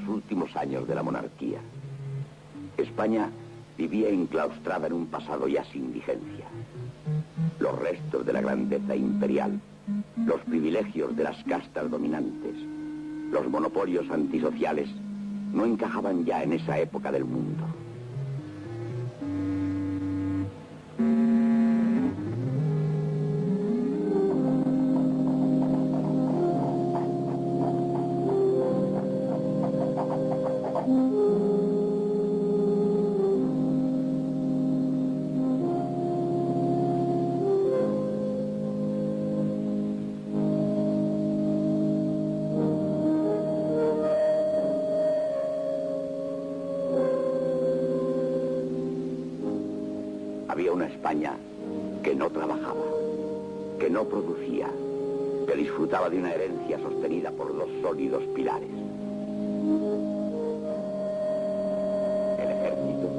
los últimos años de la monarquía. España vivía enclaustrada en un pasado ya sin vigencia. Los restos de la grandeza imperial, los privilegios de las castas dominantes, los monopolios antisociales no encajaban ya en esa época del mundo. Había una España que no trabajaba, que no producía, que disfrutaba de una herencia sostenida por dos sólidos pilares: el ejército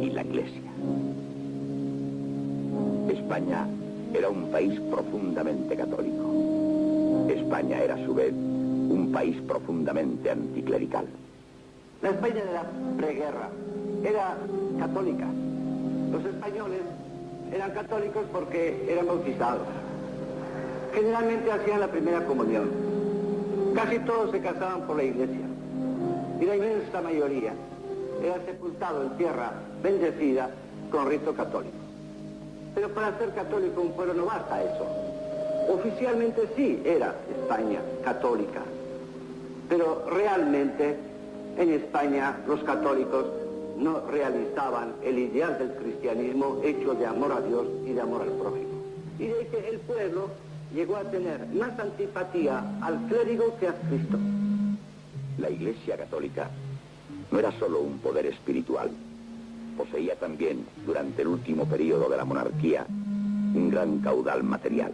y la Iglesia. España era un país profundamente católico. España era, a su vez, un país profundamente anticlerical. La España de la preguerra era católica. Los españoles eran católicos porque eran bautizados. Generalmente hacían la primera comunión. Casi todos se casaban por la iglesia. Y la inmensa mayoría era sepultado en tierra bendecida con rito católico. Pero para ser católico un pueblo no basta eso. Oficialmente sí era España católica, pero realmente en España los católicos no realizaban el ideal del cristianismo hecho de amor a Dios y de amor al prójimo. Y de que el pueblo llegó a tener más antipatía al clérigo que a Cristo. La Iglesia católica no era solo un poder espiritual. Poseía también, durante el último periodo de la monarquía, un gran caudal material.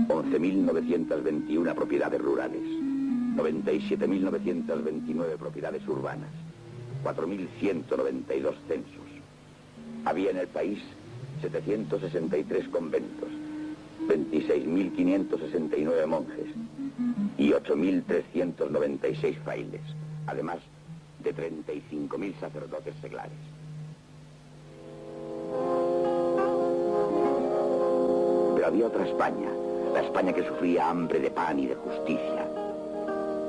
11.921 propiedades rurales, 97.929 propiedades urbanas, 4.192 censos. Había en el país 763 conventos, 26.569 monjes y 8.396 frailes, además de 35.000 sacerdotes seglares. Pero había otra España, la España que sufría hambre de pan y de justicia.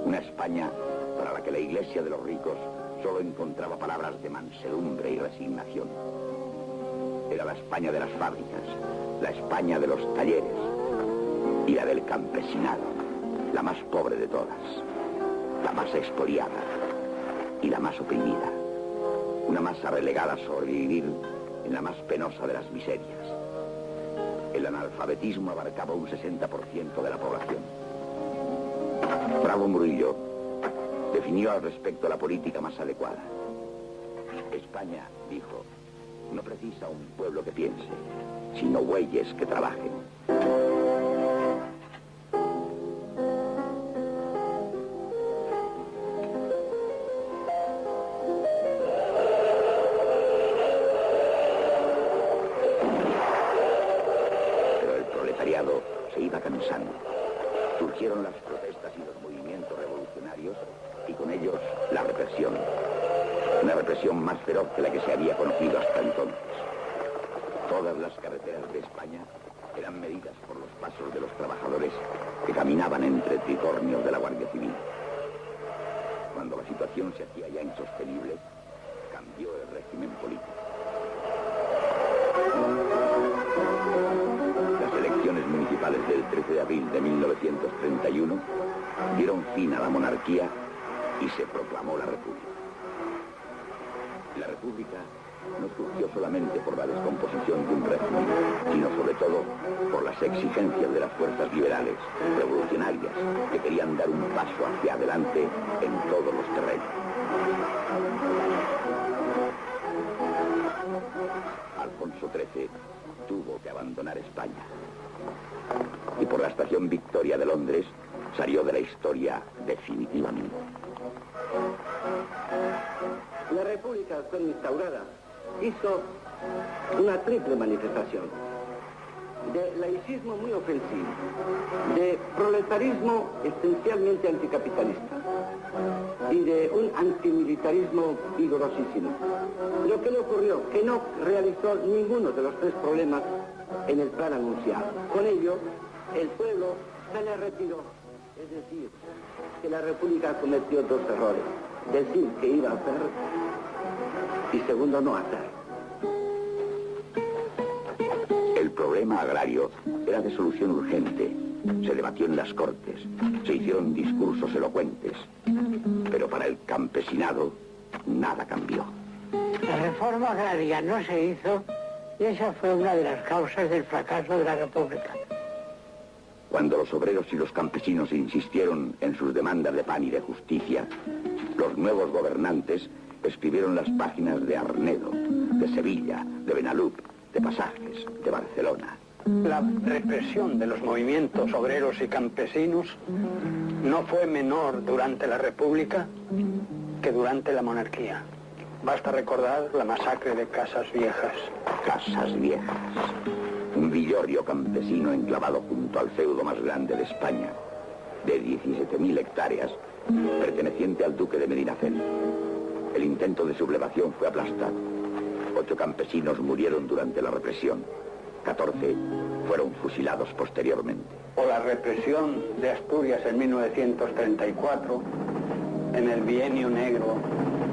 Una España para la que la Iglesia de los ricos solo encontraba palabras de mansedumbre y resignación. Era la España de las fábricas, la España de los talleres y la del campesinado, la más pobre de todas, la más expoliada y la más oprimida. Una masa relegada a sobrevivir en la más penosa de las miserias. El analfabetismo abarcaba un 60% de la población. Bravo Murillo definió al respecto la política más adecuada. España, dijo, no precisa un pueblo que piense, sino bueyes que trabajen. Pero el proletariado se iba cansando. Surgieron las protestas y los movimientos revolucionarios y con ellos la represión. Una represión más feroz que la que se había conocido hasta entonces. Todas las carreteras de España eran medidas por los pasos de los trabajadores que caminaban entre tricornios de la Guardia Civil. Cuando la situación se hacía ya insostenible, cambió el régimen político. Las elecciones municipales del 13 de abril de 1931 dieron fin a la monarquía y se proclamó la República. La República no surgió solamente por la descomposición de un régimen, sino sobre todo por las exigencias de las fuerzas liberales, revolucionarias, que querían dar un paso hacia adelante en todos los terrenos. Alfonso XIII tuvo que abandonar España. Y por la estación Victoria de Londres salió de la historia definitivamente. La República, cuando instaurada, hizo una triple manifestación. de laicismo muy ofensivo, de proletarismo esencialmente anticapitalista y de un antimilitarismo vigorosísimo. Pero ¿qué le ocurrió? Que no realizó ninguno de los tres problemas en el plan anunciado. Con ello, el pueblo se le retiró. Es decir, que la República cometió dos errores. Decir que iba a hacer y segundo, no hacer. El problema agrario era de solución urgente. Se debatió en las Cortes, se hicieron discursos elocuentes, pero para el campesinado nada cambió. La reforma agraria no se hizo y esa fue una de las causas del fracaso de la República. Cuando los obreros y los campesinos insistieron en sus demandas de pan y de justicia, los nuevos gobernantes escribieron las páginas de Arnedo, de Sevilla, de Benalup, de Pasajes, de Barcelona. La represión de los movimientos obreros y campesinos no fue menor durante la República que durante la monarquía. Basta recordar la masacre de Casas Viejas. Casas Viejas, un villorrio campesino enclavado junto al feudo más grande de España, de 17.000 hectáreas, perteneciente al duque de Medinaceli. El intento de sublevación fue aplastado. 8 campesinos murieron durante la represión. 14 fueron fusilados posteriormente. O la represión de Asturias en 1934, en el bienio negro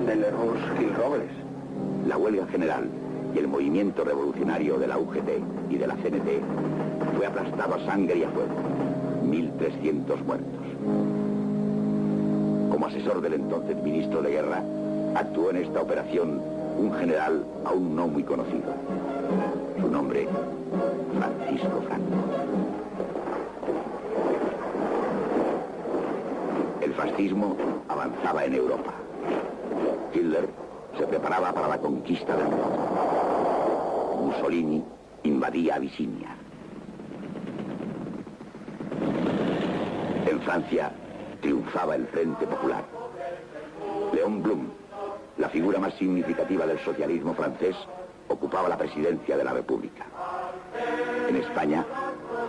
de Lerroux y Robles. La huelga general y el movimiento revolucionario de la UGT y de la CNT fue aplastado a sangre y a fuego. 1.300 muertos. Como asesor del entonces ministro de Guerra, actuó en esta operación un general aún no muy conocido. Su nombre, Francisco Franco. El fascismo avanzaba en Europa. Hitler se preparaba para la conquista del mundo. Mussolini invadía Abisinia. En Francia triunfaba el Frente Popular. Léon Blum, la figura más significativa del socialismo francés, ocupaba la presidencia de la República. En España,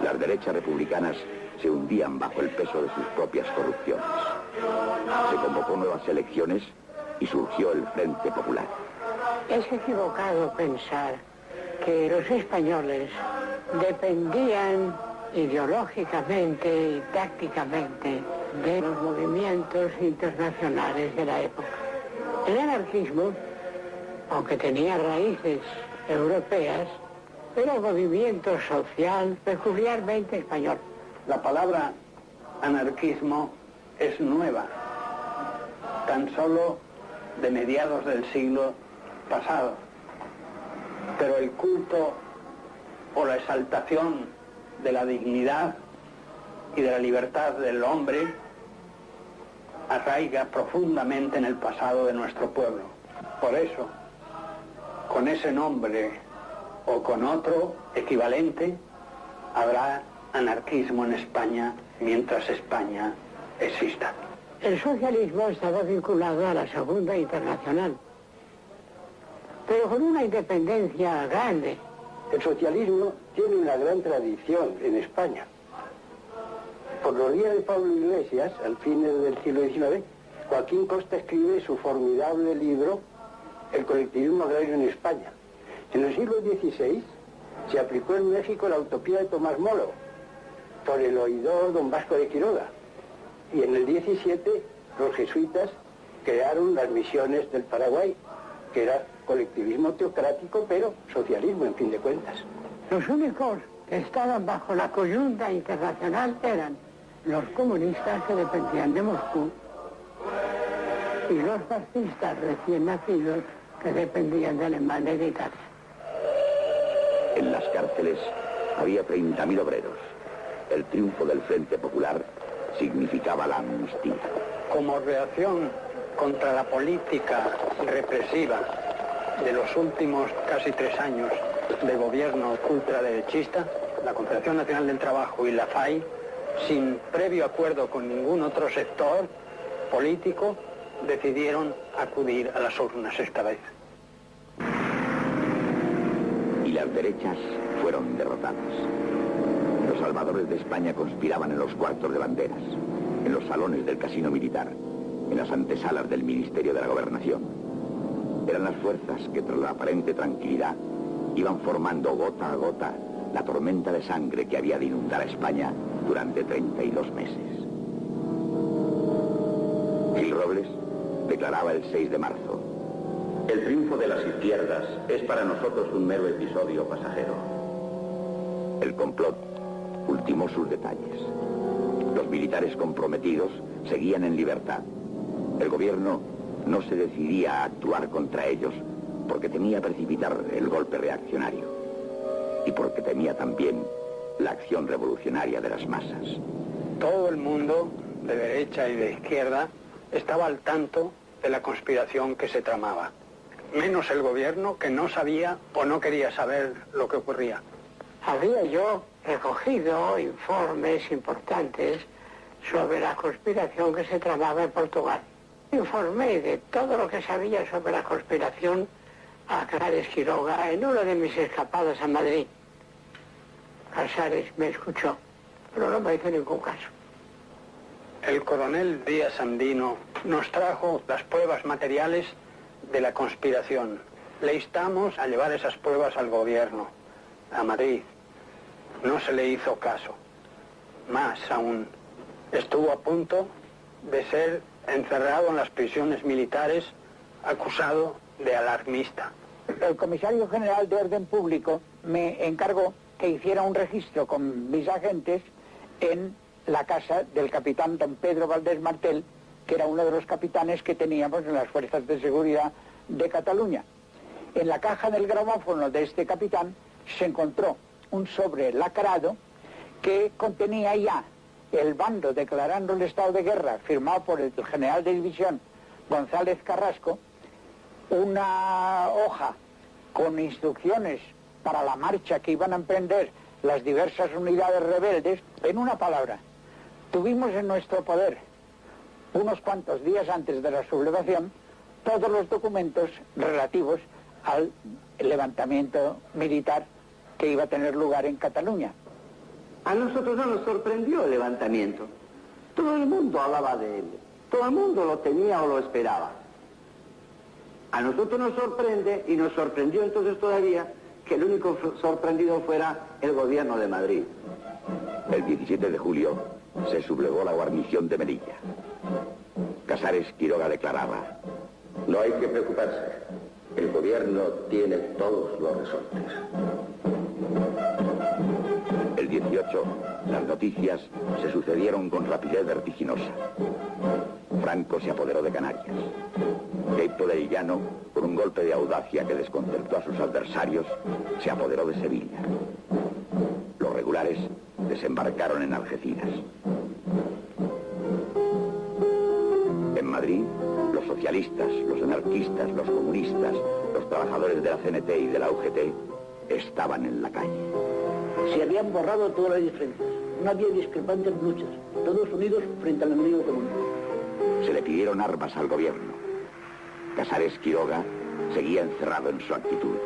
las derechas republicanas se hundían bajo el peso de sus propias corrupciones. Se convocó nuevas elecciones y surgió el Frente Popular. Es equivocado pensar que los españoles dependían ideológicamente y tácticamente de los movimientos internacionales de la época. El anarquismo, aunque tenía raíces europeas, era un movimiento social peculiarmente español. La palabra anarquismo es nueva, tan solo de mediados del siglo pasado. Pero el culto o la exaltación de la dignidad y de la libertad del hombre arraiga profundamente en el pasado de nuestro pueblo. Por eso, con ese nombre o con otro equivalente, habrá anarquismo en España mientras España exista. El socialismo estaba vinculado a la Segunda Internacional, pero con una independencia grande. El socialismo tiene una gran tradición en España. Por los días de Pablo Iglesias, al fines del siglo XIX, Joaquín Costa escribe su formidable libro El colectivismo agrario en España. En el siglo XVI se aplicó en México la utopía de Tomás Moro por el oidor don Vasco de Quiroga. Y en el XVII los jesuitas crearon las misiones del Paraguay, que era colectivismo teocrático, pero socialismo en fin de cuentas. Los únicos que estaban bajo la coyunta internacional eran los comunistas que dependían de Moscú y los fascistas recién nacidos que dependían de Alemania y de Italia. En las cárceles había 30.000 obreros. El triunfo del Frente Popular significaba la amnistía. Como reacción contra la política represiva de los últimos casi 3 años de gobierno ultraderechista, la Confederación Nacional del Trabajo y la FAI, sin previo acuerdo con ningún otro sector político, decidieron acudir a las urnas esta vez. Y las derechas fueron derrotadas. Los salvadores de España conspiraban en los cuartos de banderas, en los salones del casino militar, en las antesalas del Ministerio de la Gobernación. Eran las fuerzas que, tras la aparente tranquilidad, iban formando gota a gota la tormenta de sangre que había de inundar a España durante 32 meses. Gil Robles declaraba el 6 de marzo: el triunfo de las izquierdas es para nosotros un mero episodio pasajero. El complot ultimó sus detalles. Los militares comprometidos seguían en libertad. El gobierno no se decidía a actuar contra ellos porque temía precipitar el golpe reaccionario y porque temía también la acción revolucionaria de las masas. Todo el mundo, de derecha y de izquierda, estaba al tanto de la conspiración que se tramaba. Menos el gobierno, que no sabía o no quería saber lo que ocurría. Había yo recogido informes importantes sobre la conspiración que se tramaba en Portugal. Informé de todo lo que sabía sobre la conspiración a Casares Quiroga en una de mis escapadas a Madrid. Casares me escuchó, pero no me hizo ningún caso. El coronel Díaz Andino nos trajo las pruebas materiales de la conspiración. Le instamos a llevar esas pruebas al gobierno, a Madrid. No se le hizo caso. Más aún, estuvo a punto de ser encerrado en las prisiones militares, acusado de alarmista. El comisario general de Orden Público me encargó que hiciera un registro con mis agentes en la casa del capitán don Pedro Valdés Martel, que era uno de los capitanes que teníamos en las fuerzas de seguridad de Cataluña. En la caja del grabófono de este capitán se encontró un sobre lacrado que contenía ya el bando declarando el estado de guerra, firmado por el general de división González Carrasco, una hoja con instrucciones para la marcha que iban a emprender las diversas unidades rebeldes. En una palabra, tuvimos en nuestro poder, unos cuantos días antes de la sublevación, todos los documentos relativos al levantamiento militar que iba a tener lugar en Cataluña. A nosotros no nos sorprendió el levantamiento. Todo el mundo hablaba de él. Todo el mundo lo temía o lo esperaba. A nosotros nos sorprende, y nos sorprendió entonces todavía, que el único sorprendido fuera el gobierno de Madrid. El 17 de julio se sublevó la guarnición de Melilla. Casares Quiroga declaraba: no hay que preocuparse. El gobierno tiene todos los resortes. El 18, las noticias se sucedieron con rapidez vertiginosa. Franco se apoderó de Canarias. Queipo del Llano, con un golpe de audacia que desconcertó a sus adversarios, se apoderó de Sevilla. Los regulares desembarcaron en Algeciras. En Madrid, los socialistas, los anarquistas, los comunistas, los trabajadores de la CNT y de la UGT estaban en la calle. Se habían borrado todas las diferencias. No había discrepantes luchas. Todos unidos frente al enemigo común. Se le pidieron armas al gobierno. Casares Quiroga seguía encerrado en su actitud.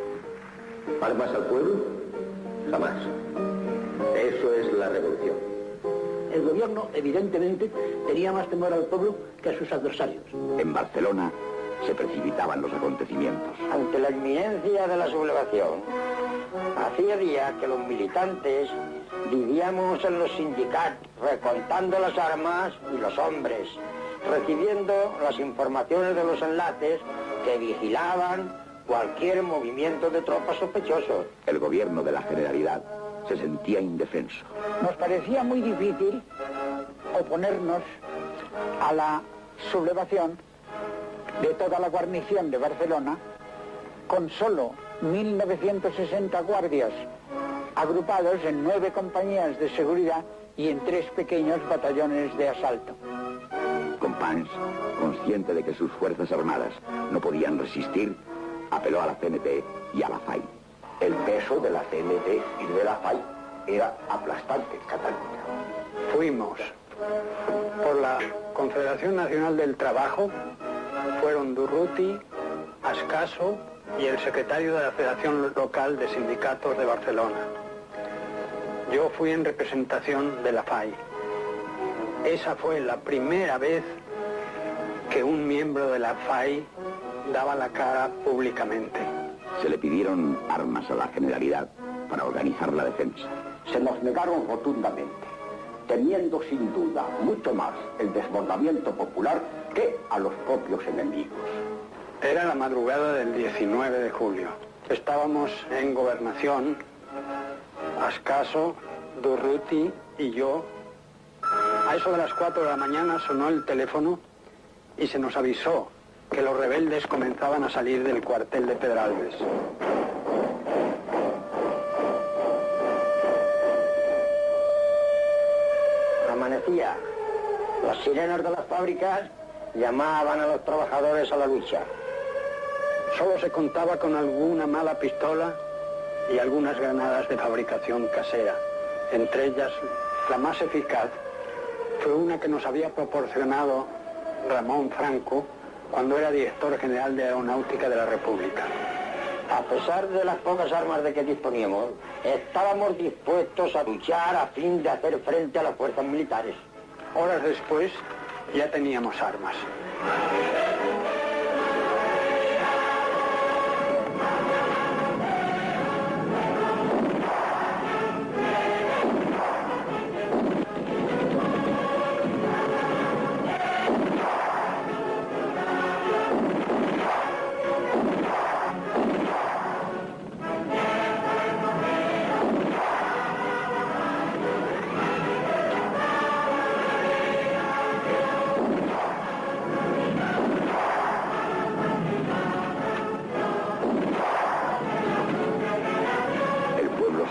¿Armas al pueblo? Jamás. Eso es la revolución. El gobierno, evidentemente, tenía más temor al pueblo que a sus adversarios. En Barcelona se precipitaban los acontecimientos. Ante la inminencia de la sublevación, hacía días que los militantes vivíamos en los sindicatos, recontando las armas y los hombres, recibiendo las informaciones de los enlaces que vigilaban cualquier movimiento de tropas sospechosos. El gobierno de la Generalidad se sentía indefenso. Nos parecía muy difícil oponernos a la sublevación de toda la guarnición de Barcelona con solo 1.960 guardias agrupados en 9 compañías de seguridad y en 3 pequeños batallones de asalto. Companys, consciente de que sus fuerzas armadas no podían resistir, apeló a la CNT y a la FAI. El peso de la CNT y de la FAI era aplastante en Cataluña. Fuimos por la Confederación Nacional del Trabajo, fueron Durruti, Ascaso y el secretario de la Federación Local de Sindicatos de Barcelona. Yo fui en representación de la FAI. Esa fue la primera vez que un miembro de la FAI daba la cara públicamente. Se le pidieron armas a la Generalidad para organizar la defensa. Se nos negaron rotundamente, temiendo sin duda mucho más el desbordamiento popular que a los propios enemigos. Era la madrugada del 19 de julio. Estábamos en Gobernación, Ascaso, Durruti y yo. A eso de las 4 de la mañana sonó el teléfono y se nos avisó que los rebeldes comenzaban a salir del cuartel de Pedralbes. Amanecía. Las sirenas de las fábricas llamaban a los trabajadores a la lucha. Solo se contaba con alguna mala pistola y algunas granadas de fabricación casera. Entre ellas, la más eficaz fue una que nos había proporcionado Ramón Franco cuando era director general de Aeronáutica de la República. A pesar de las pocas armas de que disponíamos, estábamos dispuestos a luchar a fin de hacer frente a las fuerzas militares. Horas después, ya teníamos armas.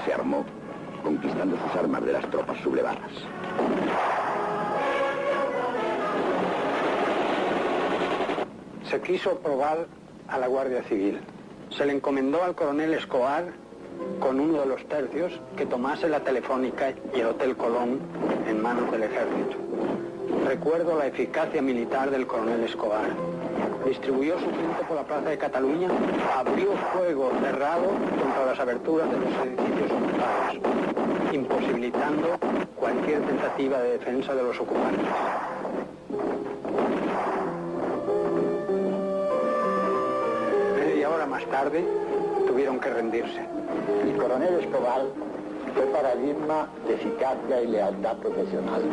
Se armó, conquistando sus armas de las tropas sublevadas. Se quiso probar a la Guardia Civil. Se le encomendó al coronel Escobar, con uno de los tercios, que tomase la Telefónica y el Hotel Colón en manos del ejército. Recuerdo la eficacia militar del coronel Escobar. Distribuyó su gente por la Plaza de Cataluña, abrió fuego cerrado contra las aberturas de los edificios ocupados, imposibilitando cualquier tentativa de defensa de los ocupantes. Media hora más tarde, tuvieron que rendirse. El coronel Escobar fue paradigma de eficacia y lealtad profesional.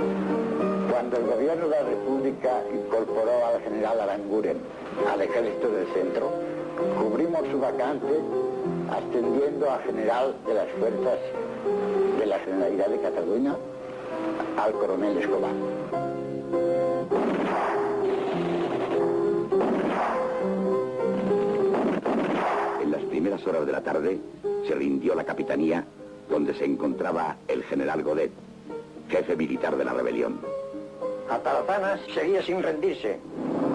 Cuando el gobierno de la República incorporó al general Aranguren al ejército del centro, cubrimos su vacante ascendiendo a general de las fuerzas de la Generalidad de Cataluña al coronel Escobar. En las primeras horas de la tarde se rindió la capitanía, donde se encontraba el general Godet, jefe militar de la rebelión. Atarazanas seguía sin rendirse.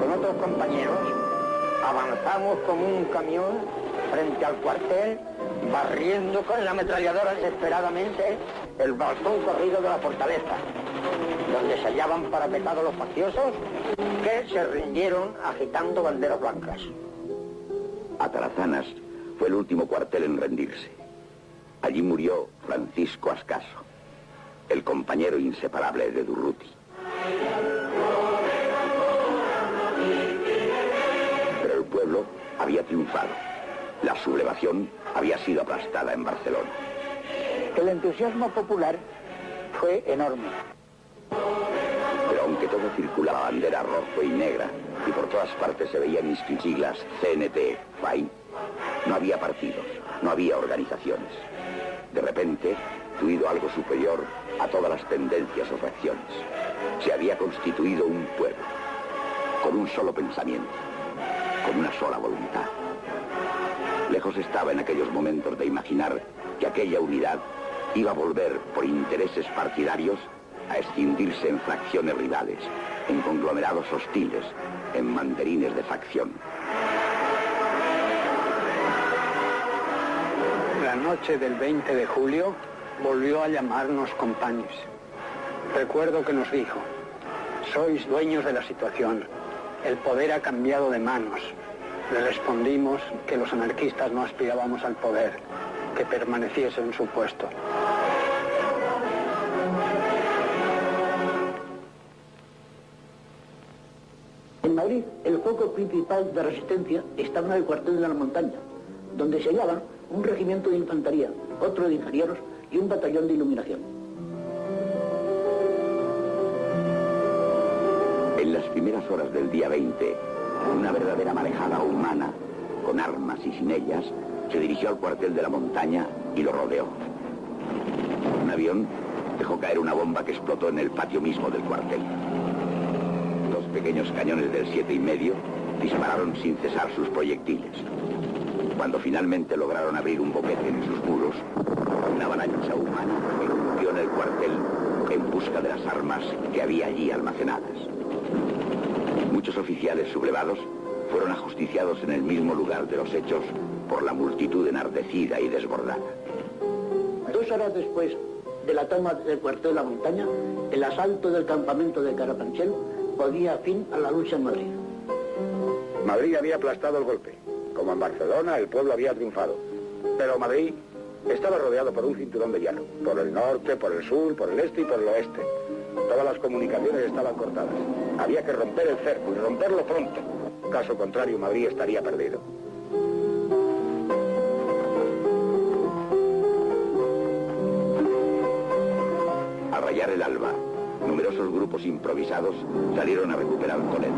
Con otros compañeros avanzamos como un camión frente al cuartel, barriendo con la ametralladora desesperadamente el balcón corrido de la fortaleza, donde se hallaban parapetados los facciosos que se rindieron agitando banderas blancas. Atarazanas fue el último cuartel en rendirse. Allí murió Francisco Ascaso, el compañero inseparable de Durruti. Pero el pueblo había triunfado. La sublevación había sido aplastada en Barcelona. El entusiasmo popular fue enorme. Pero aunque todo circulaba bandera rojo y negra y por todas partes se veían inscritas siglas CNT, FAI, no había partidos, no había organizaciones. De repente, tuvido algo superior a todas las tendencias o reacciones. Se había constituido un pueblo, con un solo pensamiento, con una sola voluntad. Lejos estaba en aquellos momentos de imaginar que aquella unidad iba a volver por intereses partidarios a escindirse en fracciones rivales, en conglomerados hostiles, en mandarines de facción. La noche del 20 de julio volvió a llamarnos compañeros. Recuerdo que nos dijo: sois dueños de la situación, el poder ha cambiado de manos. Le respondimos que los anarquistas no aspirábamos al poder, que permaneciese en su puesto. Madrid, el foco principal de resistencia estaba en el cuartel de la Montaña, donde se hallaban un regimiento de infantería, otro de ingenieros y un batallón de iluminación. En las primeras horas del día 20, una verdadera marejada humana, con armas y sin ellas, se dirigió al cuartel de la Montaña y lo rodeó. Un avión dejó caer una bomba que explotó en el patio mismo del cuartel. Dos pequeños cañones del 7,5 dispararon sin cesar sus proyectiles. Cuando finalmente lograron abrir un boquete en sus muros, una avalancha humana irrumpió en el cuartel en busca de las armas que había allí almacenadas. Muchos oficiales sublevados fueron ajusticiados en el mismo lugar de los hechos por la multitud enardecida y desbordada. 2 horas después de la toma del cuartel de la Montaña, el asalto del campamento de Carabanchel ponía fin a la lucha en Madrid. Madrid había aplastado el golpe. Como en Barcelona, el pueblo había triunfado. Pero Madrid estaba rodeado por un cinturón de llano. Por el norte, por el sur, por el este y por el oeste. Todas las comunicaciones estaban cortadas. Había que romper el cerco y romperlo pronto. Caso contrario, Madrid estaría perdido. Al rayar el alba, numerosos grupos improvisados salieron a recuperar Toledo,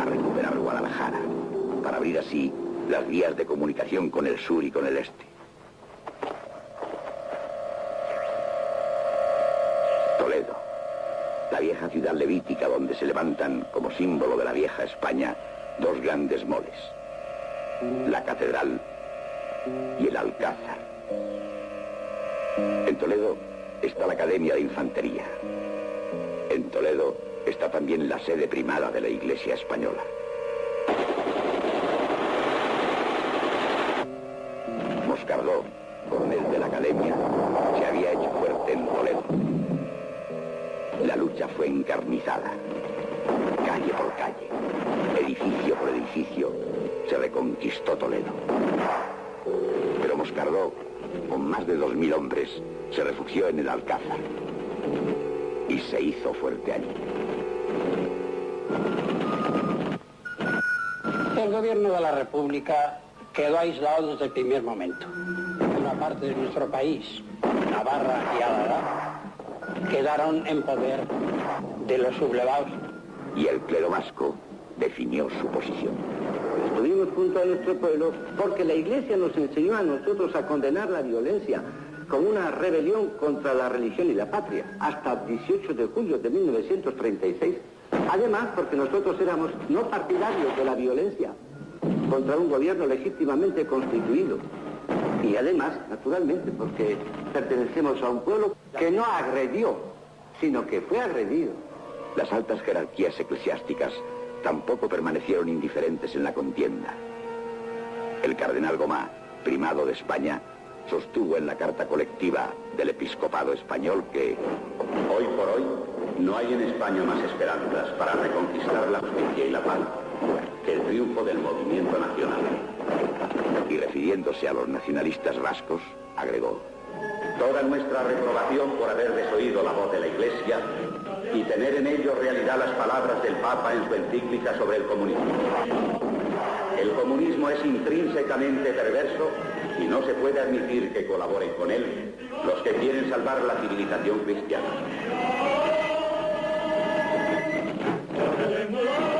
a recuperar Guadalajara, para abrir así las vías de comunicación con el sur y con el este. Toledo, la vieja ciudad levítica donde se levantan como símbolo de la vieja España dos grandes moles, la catedral y el alcázar. En Toledo está la Academia de Infantería. En Toledo está también la sede primada de la Iglesia española. Moscardó, coronel de la Academia, se había hecho fuerte en Toledo. La lucha fue encarnizada. Calle por calle, edificio por edificio, se reconquistó Toledo. Pero Moscardó, con más de 2.000 hombres, se refugió en el Alcázar y se hizo fuerte allí. El gobierno de la República quedó aislado desde el primer momento. Una parte de nuestro país, Navarra y Álava, quedaron en poder de los sublevados. Y el clero vasco definió su posición. Estuvimos junto a nuestro pueblo porque la Iglesia nos enseñó a nosotros a condenar la violencia como una rebelión contra la religión y la patria, hasta el 18 de julio de 1936. Además, porque nosotros éramos no partidarios de la violencia contra un gobierno legítimamente constituido. Y además, naturalmente, porque pertenecemos a un pueblo que no agredió, sino que fue agredido. Las altas jerarquías eclesiásticas tampoco permanecieron indiferentes en la contienda. El cardenal Gomá, primado de España, sostuvo en la carta colectiva del episcopado español que hoy por hoy no hay en España más esperanzas para reconquistar la justicia y la paz que el triunfo del movimiento nacional. Y refiriéndose a los nacionalistas vascos, agregó: toda nuestra reprobación por haber desoído la voz de la Iglesia y tener en ello realidad las palabras del Papa en su encíclica sobre el comunismo. El comunismo es intrínsecamente perverso y no se puede admitir que colaboren con él los que quieren salvar la civilización cristiana.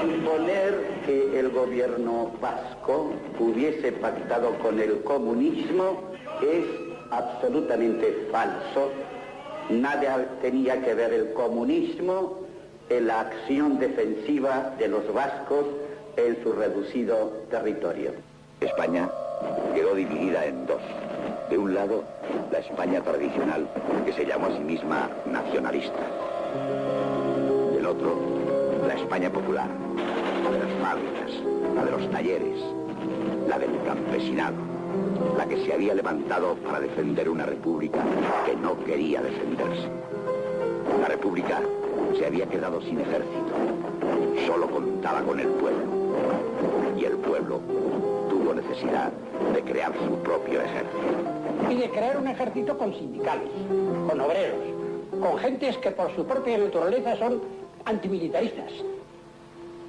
Suponer que el gobierno vasco hubiese pactado con el comunismo es absolutamente falso. Nada tenía que ver el comunismo en la acción defensiva de los vascos en su reducido territorio. España quedó dividida en dos. De un lado, la España tradicional, que se llamó a sí misma nacionalista. Del otro, la España popular, la de las fábricas, la de los talleres, la del campesinado, la que se había levantado para defender una república que no quería defenderse. La república se había quedado sin ejército, solo contaba con el pueblo, y el pueblo tuvo necesidad de crear su propio ejército. Y de crear un ejército con sindicales, con obreros, con gentes que por su propia naturaleza son antimilitaristas.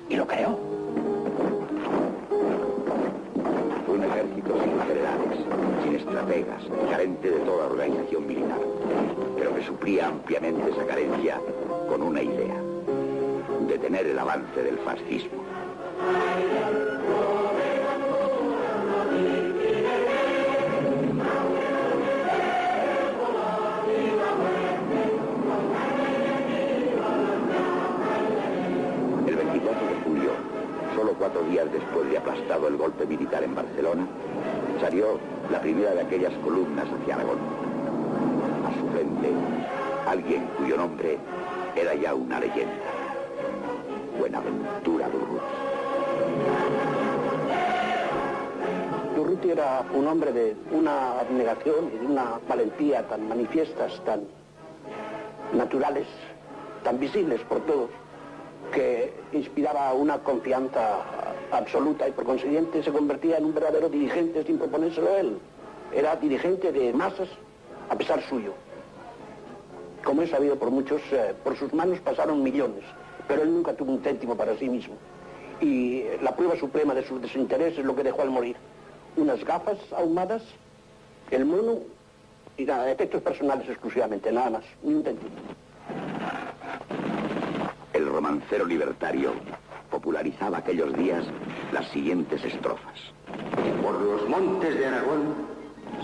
y lo creó. Fue un ejército sin generales, sin estrategas, carente de toda organización militar, pero que suplía ampliamente esa carencia con una idea: detener el avance del fascismo. El 24 de julio, solo 4 días después de aplastado el golpe militar en Barcelona, salió la primera de aquellas columnas hacia Aragón. A su frente, alguien cuyo nombre era ya una leyenda: Buenaventura Durruti. Durruti era un hombre de una abnegación y de una valentía tan manifiestas, tan naturales, tan visibles por todos, que inspiraba una confianza absoluta y por consiguiente se convertía en un verdadero dirigente sin proponérselo él. Era dirigente de masas a pesar suyo. Como es sabido por muchos, por sus manos pasaron millones, pero él nunca tuvo un céntimo para sí mismo. Y la prueba suprema de su desinterés es lo que dejó al morir: unas gafas ahumadas, el mono y nada, efectos personales exclusivamente, nada más, ni un céntimo. El romancero libertario popularizaba aquellos días las siguientes estrofas: por los montes de Aragón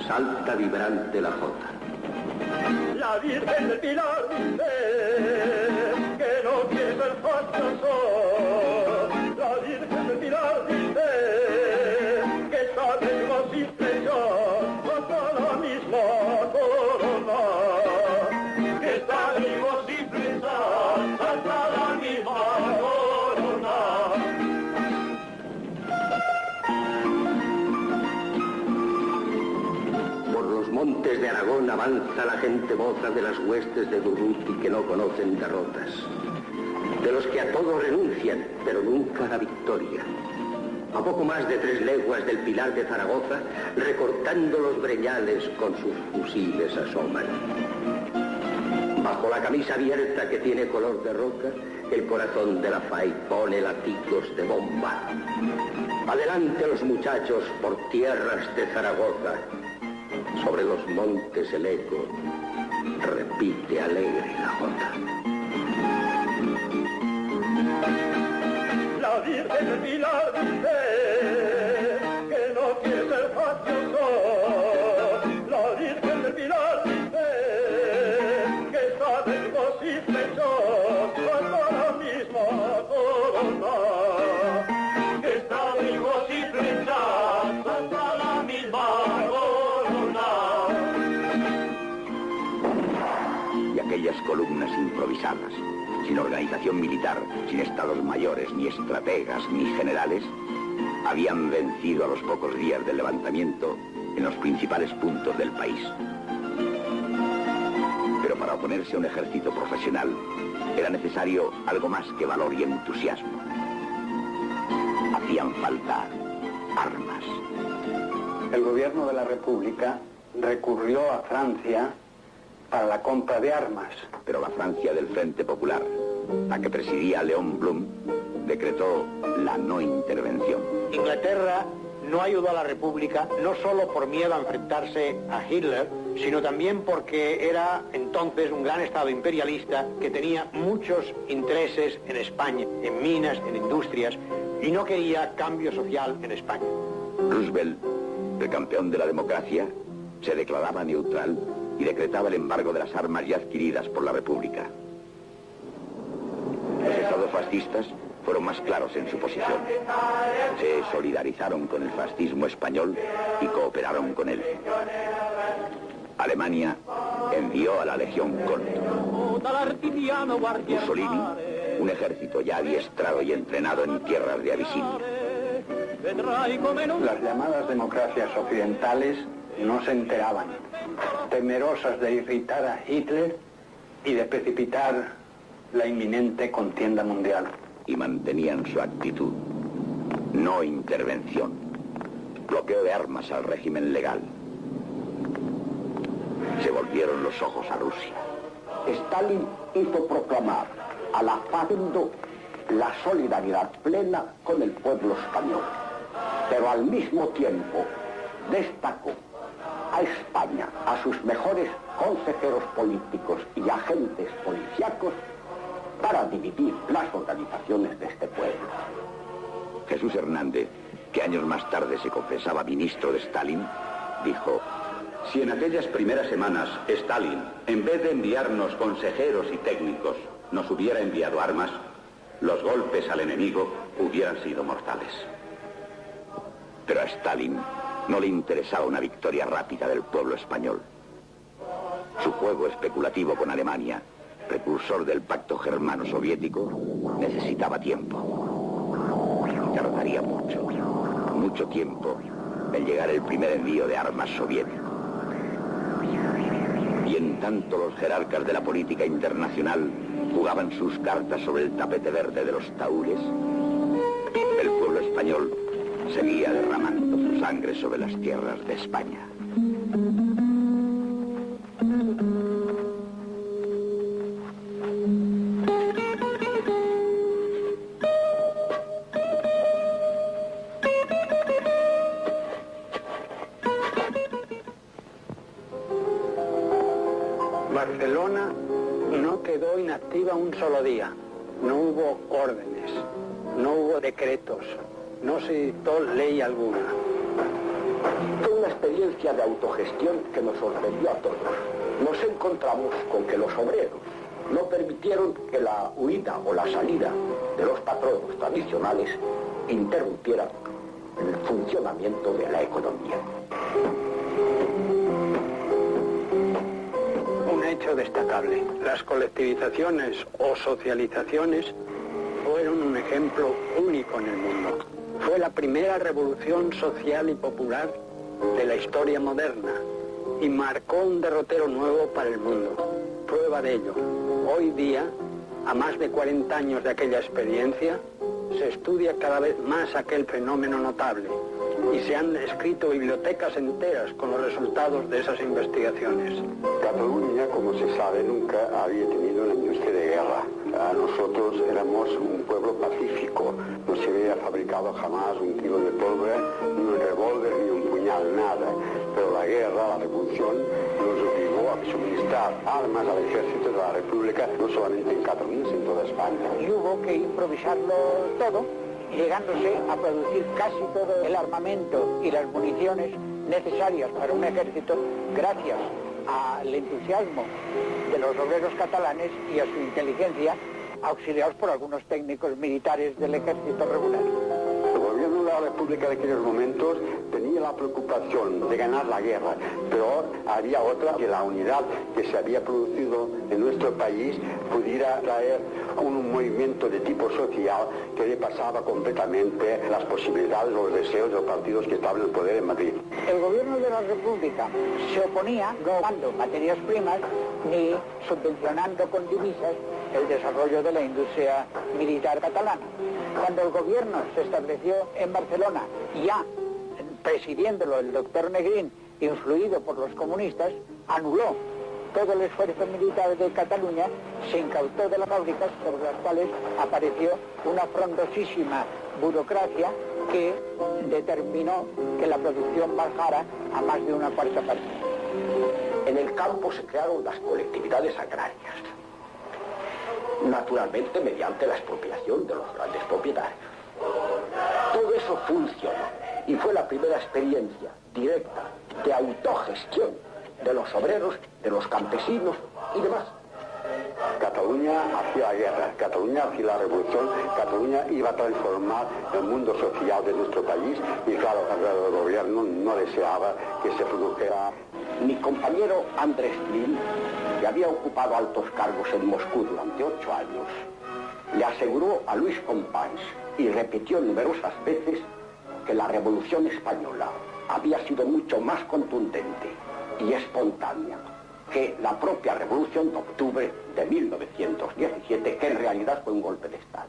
salta vibrante la jota. La Virgen del Pilar dice que no quiere ser fachoso. La Virgen del Pilar dice que sabemos y flechas hasta la misma corona. Que sabemos y flechas hasta la misma corona. Por los montes de Aragón avanza la gente moza de las huestes de Durruti que no conocen derrotas, de los que a todo renuncian, pero nunca a la victoria. A poco más de 3 leguas del Pilar de Zaragoza, recortando los breñales con sus fusiles asoman. Bajo la camisa abierta que tiene color de roca, el corazón de la FAI pone latigos de bomba. Adelante los muchachos por tierras de Zaragoza. Sobre los montes el eco repite alegre la jota. La Virgen del Pilar dice que no quiere ser fachoso. La Virgen del Pilar dice que sabemos y flechos hasta la misma corona. Que sabemos y flechas hasta la misma corona. Y aquellas columnas improvisadas, sin organización militar, sin estados mayores, ni estrategas, ni generales, habían vencido a los pocos días del levantamiento en los principales puntos del país. Pero para oponerse a un ejército profesional era necesario algo más que valor y entusiasmo. Hacían falta armas. El gobierno de la República recurrió a Francia para la compra de armas. Pero la Francia del Frente Popular, la que presidía Léon Blum, decretó la no intervención. Inglaterra no ayudó a la República, no solo por miedo a enfrentarse a Hitler, sino también porque era entonces un gran estado imperialista que tenía muchos intereses en España, en minas, en industrias, y no quería cambio social en España. Roosevelt, el campeón de la democracia, se declaraba neutral y decretaba el embargo de las armas ya adquiridas por la República. Los estados fascistas fueron más claros en su posición. Se solidarizaron con el fascismo español y cooperaron con él. Alemania envió a la Legión Cóndor. Mussolini, un ejército ya adiestrado y entrenado en tierras de Abisinia. Las llamadas democracias occidentales no se enteraban, temerosas de irritar a Hitler y de precipitar la inminente contienda mundial. Y mantenían su actitud: no intervención, bloqueo de armas al régimen legal. Se volvieron los ojos a Rusia. Stalin hizo proclamar a la faz del mundo la solidaridad plena con el pueblo español. Pero al mismo tiempo destacó a España, a sus mejores consejeros políticos y agentes policíacos para dividir las organizaciones de este pueblo. Jesús Hernández, que años más tarde se confesaba ministro de Stalin, dijo: si en aquellas primeras semanas Stalin, en vez de enviarnos consejeros y técnicos, nos hubiera enviado armas, los golpes al enemigo hubieran sido mortales. Pero a Stalin no le interesaba una victoria rápida del pueblo español. Su juego especulativo con Alemania, precursor del pacto germano-soviético, necesitaba tiempo. Tardaría mucho tiempo en llegar el primer envío de armas soviético. Y en tanto los jerarcas de la política internacional jugaban sus cartas sobre el tapete verde de los taúres, el pueblo español seguía derramando su sangre sobre las tierras de España. Barcelona no quedó inactiva un solo día. No hubo órdenes, no hubo decretos, no se dictó ley alguna. Fue una experiencia de autogestión que nos sorprendió a todos. Nos encontramos con que los obreros no permitieron que la huida o la salida de los patronos tradicionales interrumpiera el funcionamiento de la economía. Un hecho destacable: las colectivizaciones o socializaciones fueron un ejemplo único en el mundo. Fue la primera revolución social y popular de la historia moderna y marcó un derrotero nuevo para el mundo. Prueba de ello: hoy día, a más de 40 años de aquella experiencia, se estudia cada vez más aquel fenómeno notable y se han escrito bibliotecas enteras con los resultados de esas investigaciones. Cataluña, como se sabe, nunca había tenido una industria de guerra. Nosotros éramos un pueblo pacífico. No se había fabricado jamás un tiro de pólvora, ni un revólver, ni un puñal, nada. Pero la guerra, la revolución, nos obligó a suministrar armas al ejército de la República, no solamente en Cataluña, sino en toda España. Y hubo que improvisarlo todo, llegándose a producir casi todo el armamento y las municiones necesarias para un ejército gracias al entusiasmo de los obreros catalanes y a su inteligencia, auxiliados por algunos técnicos militares del ejército regular. El gobierno de la República de aquellos momentos tenía la preocupación de ganar la guerra, pero había otra, que la unidad que se había producido en nuestro país pudiera traer un movimiento de tipo social que repasaba completamente las posibilidades o los deseos de los partidos que estaban en el poder en Madrid. El gobierno de la República se oponía no dando materias primas ni subvencionando con divisas el desarrollo de la industria militar catalana. Cuando el gobierno se estableció en Barcelona, ya presidiéndolo el doctor Negrín, influido por los comunistas, anuló todo el esfuerzo militar de Cataluña, se incautó de las fábricas sobre las cuales apareció una frondosísima burocracia que determinó que la producción bajara a más de una cuarta parte. En el campo se crearon las colectividades agrarias, naturalmente mediante la expropiación de los grandes propietarios. Todo eso funcionó y fue la primera experiencia directa de autogestión de los obreros, de los campesinos y demás. Cataluña hacía la guerra, Cataluña hacía la revolución, Cataluña iba a transformar el mundo social de nuestro país y claro, el gobierno no deseaba que se produjera. Mi compañero Andrés Gil, que había ocupado altos cargos en Moscú durante 8 años, le aseguró a Luis Companys y repitió numerosas veces que la Revolución Española había sido mucho más contundente y espontánea que la propia Revolución de Octubre de 1917, que en realidad fue un golpe de Estado.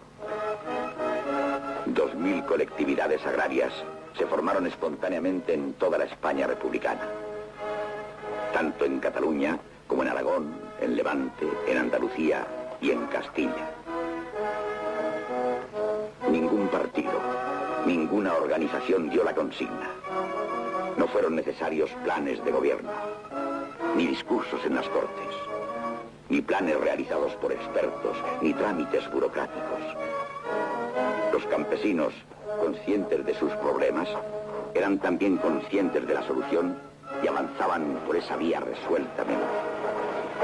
2000 colectividades agrarias se formaron espontáneamente en toda la España republicana, tanto en Cataluña como en Aragón, en Levante, en Andalucía y en Castilla. partido, ninguna organización dio la consigna. No fueron necesarios planes de gobierno, ni discursos en las cortes, ni planes realizados por expertos, ni trámites burocráticos. Los campesinos, conscientes de sus problemas, eran también conscientes de la solución y avanzaban por esa vía resueltamente.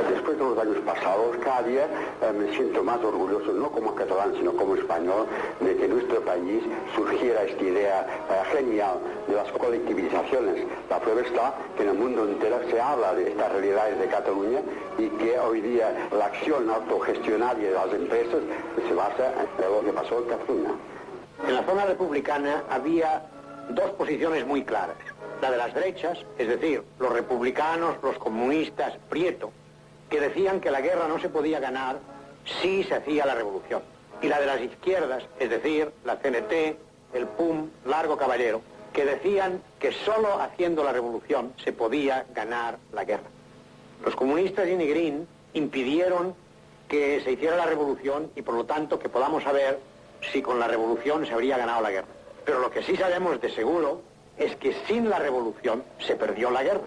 Después de los años pasados, cada día me siento más orgulloso, no como catalán, sino como español, de que en nuestro país surgiera esta idea genial de las colectivizaciones. La prueba está que en el mundo entero se habla de estas realidades de Cataluña y que hoy día la acción autogestionaria de las empresas se basa en lo que pasó en Cataluña. En la zona republicana había dos posiciones muy claras. La de las derechas, es decir, los republicanos, los comunistas, Prieto, que decían que la guerra no se podía ganar si se hacía la revolución. Y la de las izquierdas, es decir, la CNT, el PUM, Largo Caballero, que decían que solo haciendo la revolución se podía ganar la guerra. Los comunistas y Negrín impidieron que se hiciera la revolución y por lo tanto que podamos saber si con la revolución se habría ganado la guerra. Pero lo que sí sabemos de seguro es que sin la revolución se perdió la guerra.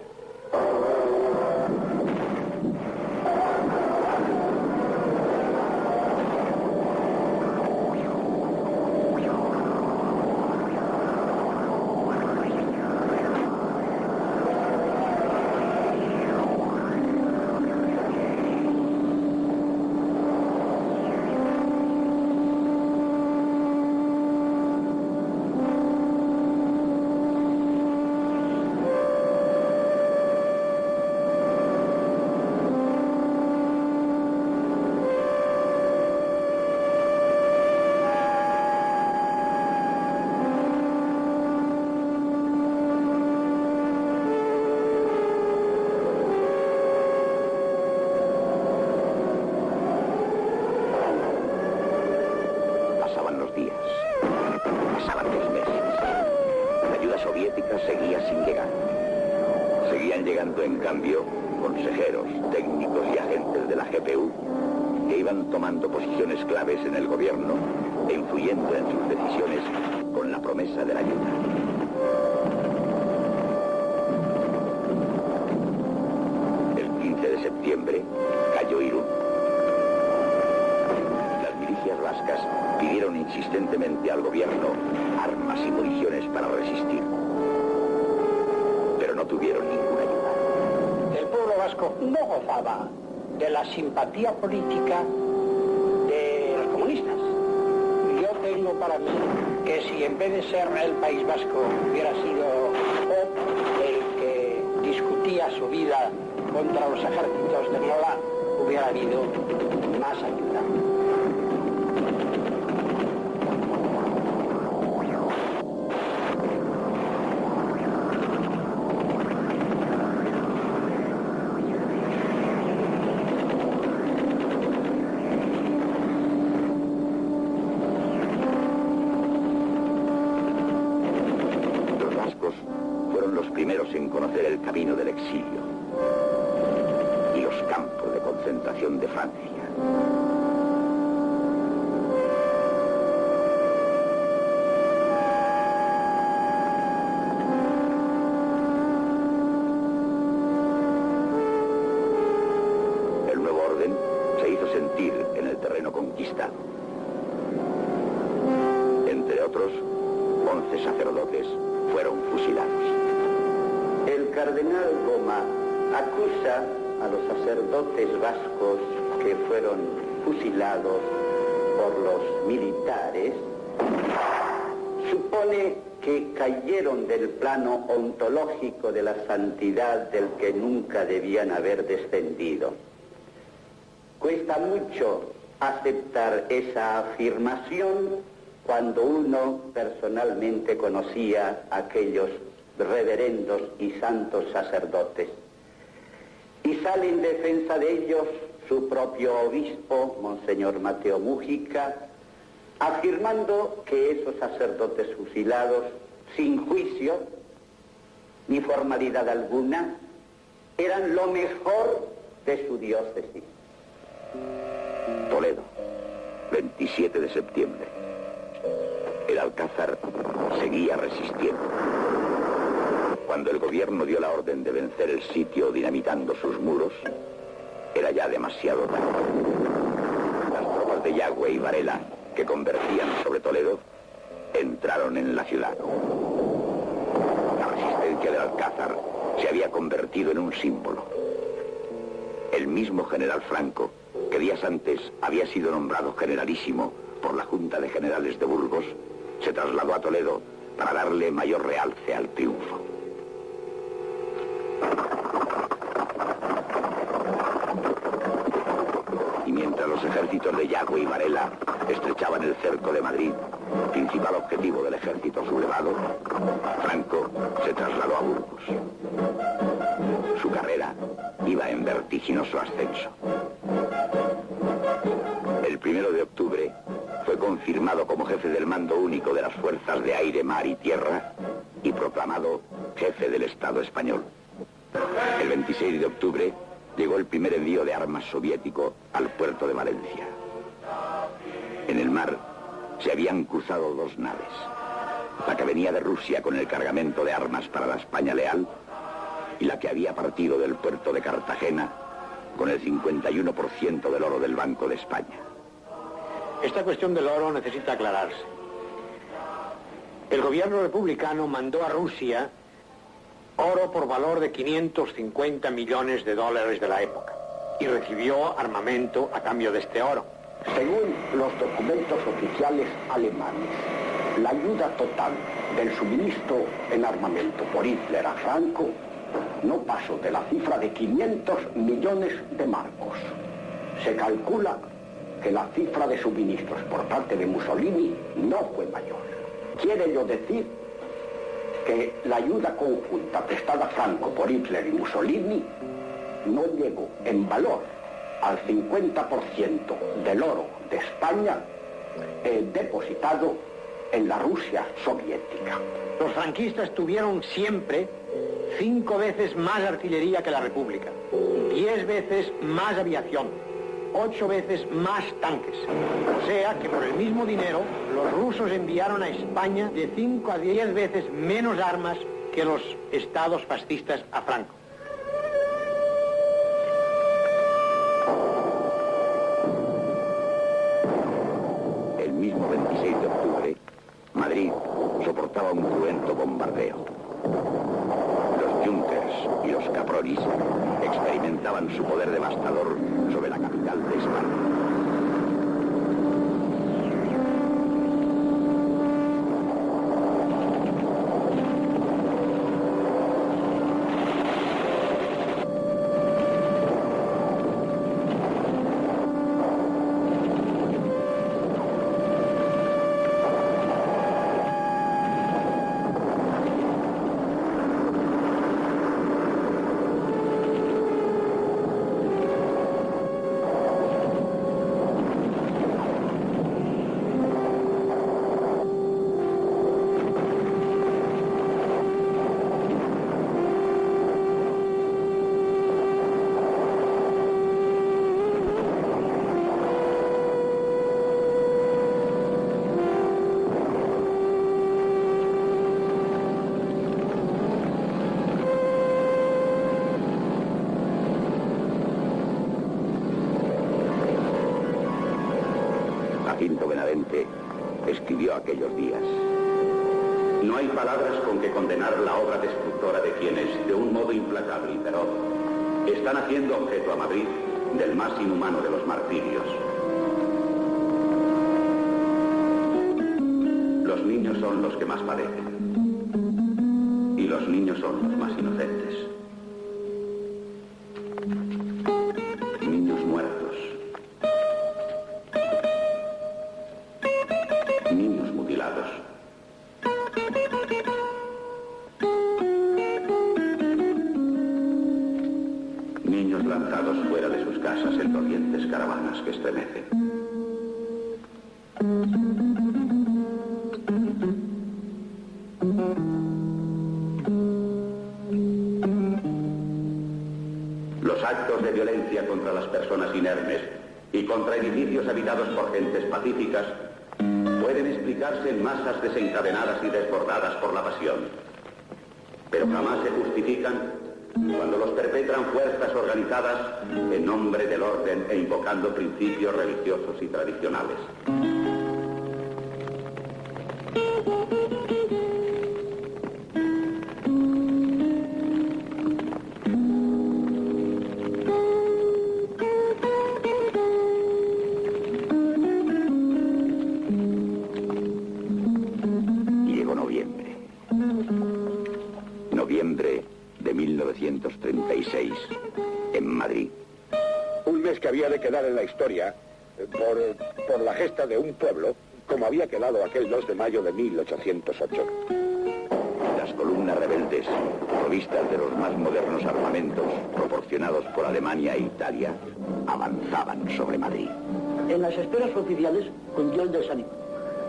Seguía sin llegar. Seguían llegando, en cambio, consejeros, técnicos y agentes de la GPU que iban tomando posiciones claves en el gobierno e influyendo en sus decisiones con la promesa de la ayuda. El 15 de septiembre cayó Irún. Las milicias vascas pidieron insistentemente al gobierno armas y municiones para resistir. Pero no tuvieron ninguna ayuda. El pueblo vasco no gozaba de la simpatía política de los comunistas. Yo tengo para mí que si en vez de ser el País Vasco hubiera sido el que discutía su vida contra los ejércitos de Mola, hubiera habido más ayuda. En conocer el camino del exilio y los campos de concentración de Francia. El nuevo orden se hizo sentir en el terreno conquistado. Entre otros, 11 sacerdotes fueron fusilados. El cardenal Goma acusa a los sacerdotes vascos que fueron fusilados por los militares. Supone que cayeron del plano ontológico de la santidad del que nunca debían haber descendido. Cuesta mucho aceptar esa afirmación cuando uno personalmente conocía a aquellos reverendos y santos sacerdotes. Y sale en defensa de ellos su propio obispo, Monseñor Mateo Mújica, afirmando que esos sacerdotes fusilados, sin juicio ni formalidad alguna, eran lo mejor de su diócesis. Toledo, 27 de septiembre. El Alcázar seguía resistiendo. Cuando el gobierno dio la orden de vencer el sitio dinamitando sus muros, era ya demasiado tarde. Las tropas de Yagüe y Varela, que convertían sobre Toledo, entraron en la ciudad. La resistencia del Alcázar se había convertido en un símbolo. El mismo general Franco, que días antes había sido nombrado generalísimo por la Junta de Generales de Burgos, se trasladó a Toledo para darle mayor realce al triunfo. Y mientras los ejércitos de Yagüe y Varela estrechaban el cerco de Madrid, principal objetivo del ejército sublevado, Franco se trasladó a Burgos. Su carrera iba en vertiginoso ascenso. El 1 de octubre fue confirmado como jefe del mando único de las fuerzas de aire, mar y tierra y proclamado jefe del Estado español. El 26 de octubre llegó el primer envío de armas soviético al puerto de Valencia. En el mar se habían cruzado dos naves. La que venía de Rusia con el cargamento de armas para la España leal y la que había partido del puerto de Cartagena con el 51% del oro del Banco de España. Esta cuestión del oro necesita aclararse. El gobierno republicano mandó a Rusia oro por valor de 550 millones de dólares de la época y recibió armamento a cambio de este oro. Según los documentos oficiales alemanes, la ayuda total del suministro en armamento por Hitler a Franco no pasó de la cifra de 500 millones de marcos. Se calcula que la cifra de suministros por parte de Mussolini no fue mayor. Quiere ello decir que la ayuda conjunta prestada a Franco por Hitler y Mussolini no llegó en valor al 50% del oro de España depositado en la Rusia soviética. Los franquistas tuvieron siempre 5 veces más artillería que la República, 10 veces más aviación, 8 veces más tanques. O sea que por el mismo dinero, los rusos enviaron a España de 5 a 10 veces menos armas que los estados fascistas a Franco. El mismo 26 de octubre, Madrid soportaba un cruento bombardeo. Los Junkers y los Capronis experimentaban su poder devastador sobre la capital de España. Jacinto Benavente escribió aquellos días: no hay palabras con que condenar la obra destructora de quienes, de un modo implacable y feroz, están haciendo objeto a Madrid del más inhumano de los martirios. Los niños son los que más padecen y los niños son los más inocentes. Niños muertos, niños mutilados, niños lanzados fuera de sus casas en dolientes caravanas que estremecen. Los actos de violencia contra las personas inermes y contra edificios habitados por gentes pacíficas Pueden explicarse en masas desencadenadas y desbordadas por la pasión, pero jamás se justifican cuando los perpetran fuerzas organizadas en nombre del orden e invocando principios religiosos y tradicionales. Llegó noviembre. Noviembre de 1936, en Madrid. Un mes que había de quedar en la historia por la gesta de un pueblo, como había quedado aquel 2 de mayo de 1808. Las columnas rebeldes, provistas de los más modernos armamentos proporcionados por Alemania e Italia, avanzaban sobre Madrid. En las esferas oficiales cundió el desánimo.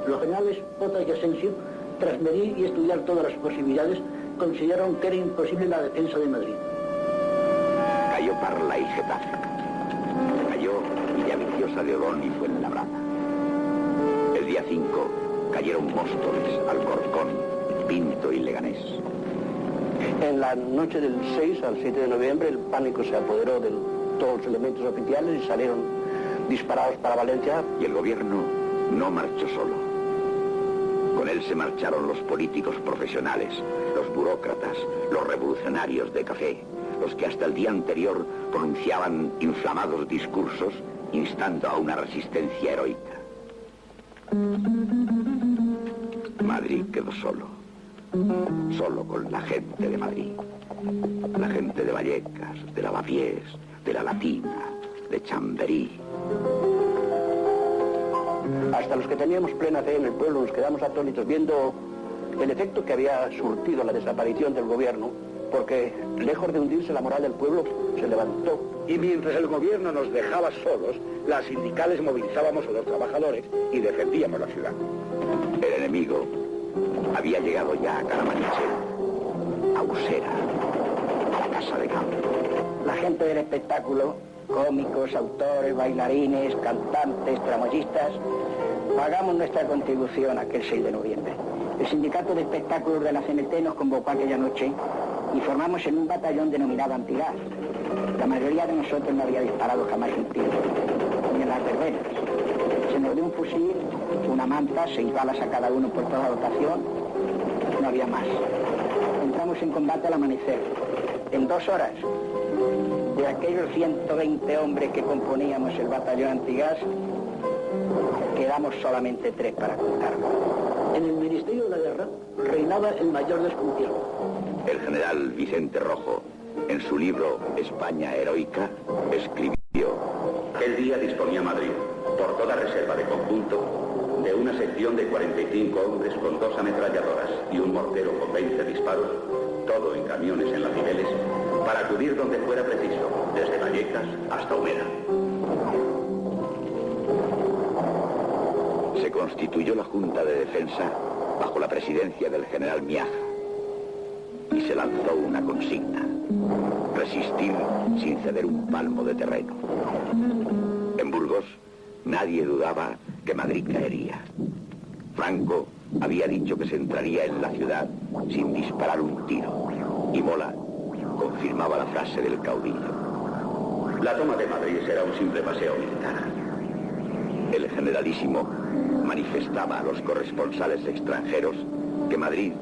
Los generales Pota y Asensio, tras medir y estudiar todas las posibilidades, consideraron que era imposible la defensa de Madrid. Cayó Parla y Getafe. Cayó Villaviciosa de Odón y Fuenlabrada. El día 5 cayeron Móstoles, Alcorcón, Pinto y Leganés. En la noche del 6 al 7 de noviembre el pánico se apoderó de todos los elementos oficiales y salieron disparados para Valencia. Y el gobierno no marchó solo. Con él se marcharon los políticos profesionales, los burócratas, los revolucionarios de café, los que hasta el día anterior pronunciaban inflamados discursos instando a una resistencia heroica. Madrid quedó solo con la gente de Madrid, la gente de Vallecas, de Lavapiés, de La Latina, de Chamberí. Hasta los que teníamos plena fe en el pueblo nos quedamos atónitos viendo el efecto que había surtido la desaparición del gobierno, porque lejos de hundirse la moral del pueblo, se levantó. Y mientras el gobierno nos dejaba solos, las sindicales movilizábamos a los trabajadores y defendíamos la ciudad. El enemigo había llegado ya a Carabanchel, a Usera, a la Casa de Campo. La gente del espectáculo, cómicos, autores, bailarines, cantantes, tramoyistas, pagamos nuestra contribución aquel 6 de noviembre. El sindicato de espectáculos de la CNT nos convocó aquella noche y formamos en un batallón denominado Antigas. La mayoría de nosotros no había disparado jamás un tiro, ni en las verbenas. Se nos dio un fusil, una manta, 6 balas a cada uno por toda dotación, no había más. Entramos en combate al amanecer. En 2 horas, de aquellos 120 hombres que componíamos el batallón Antigas, quedamos solamente 3 para contarlo. En el Ministerio de la Guerra reinaba el mayor desconcierto. El general Vicente Rojo, en su libro España Heroica, escribió: Aquel día disponía Madrid, por toda reserva de conjunto, de una sección de 45 hombres con 2 ametralladoras y un mortero con 20 disparos, todo en camiones en las niveles, para acudir donde fuera preciso, desde Vallecas hasta Humera. Se constituyó la Junta de Defensa bajo la presidencia del general Miaja y se lanzó una consigna: resistir sin ceder un palmo de terreno. En Burgos nadie dudaba que Madrid caería. Franco había dicho que se entraría en la ciudad sin disparar un tiro y Mola confirmaba la frase del caudillo. La toma de Madrid será un simple paseo militar. El generalísimo manifestaba a los corresponsales extranjeros que Madrid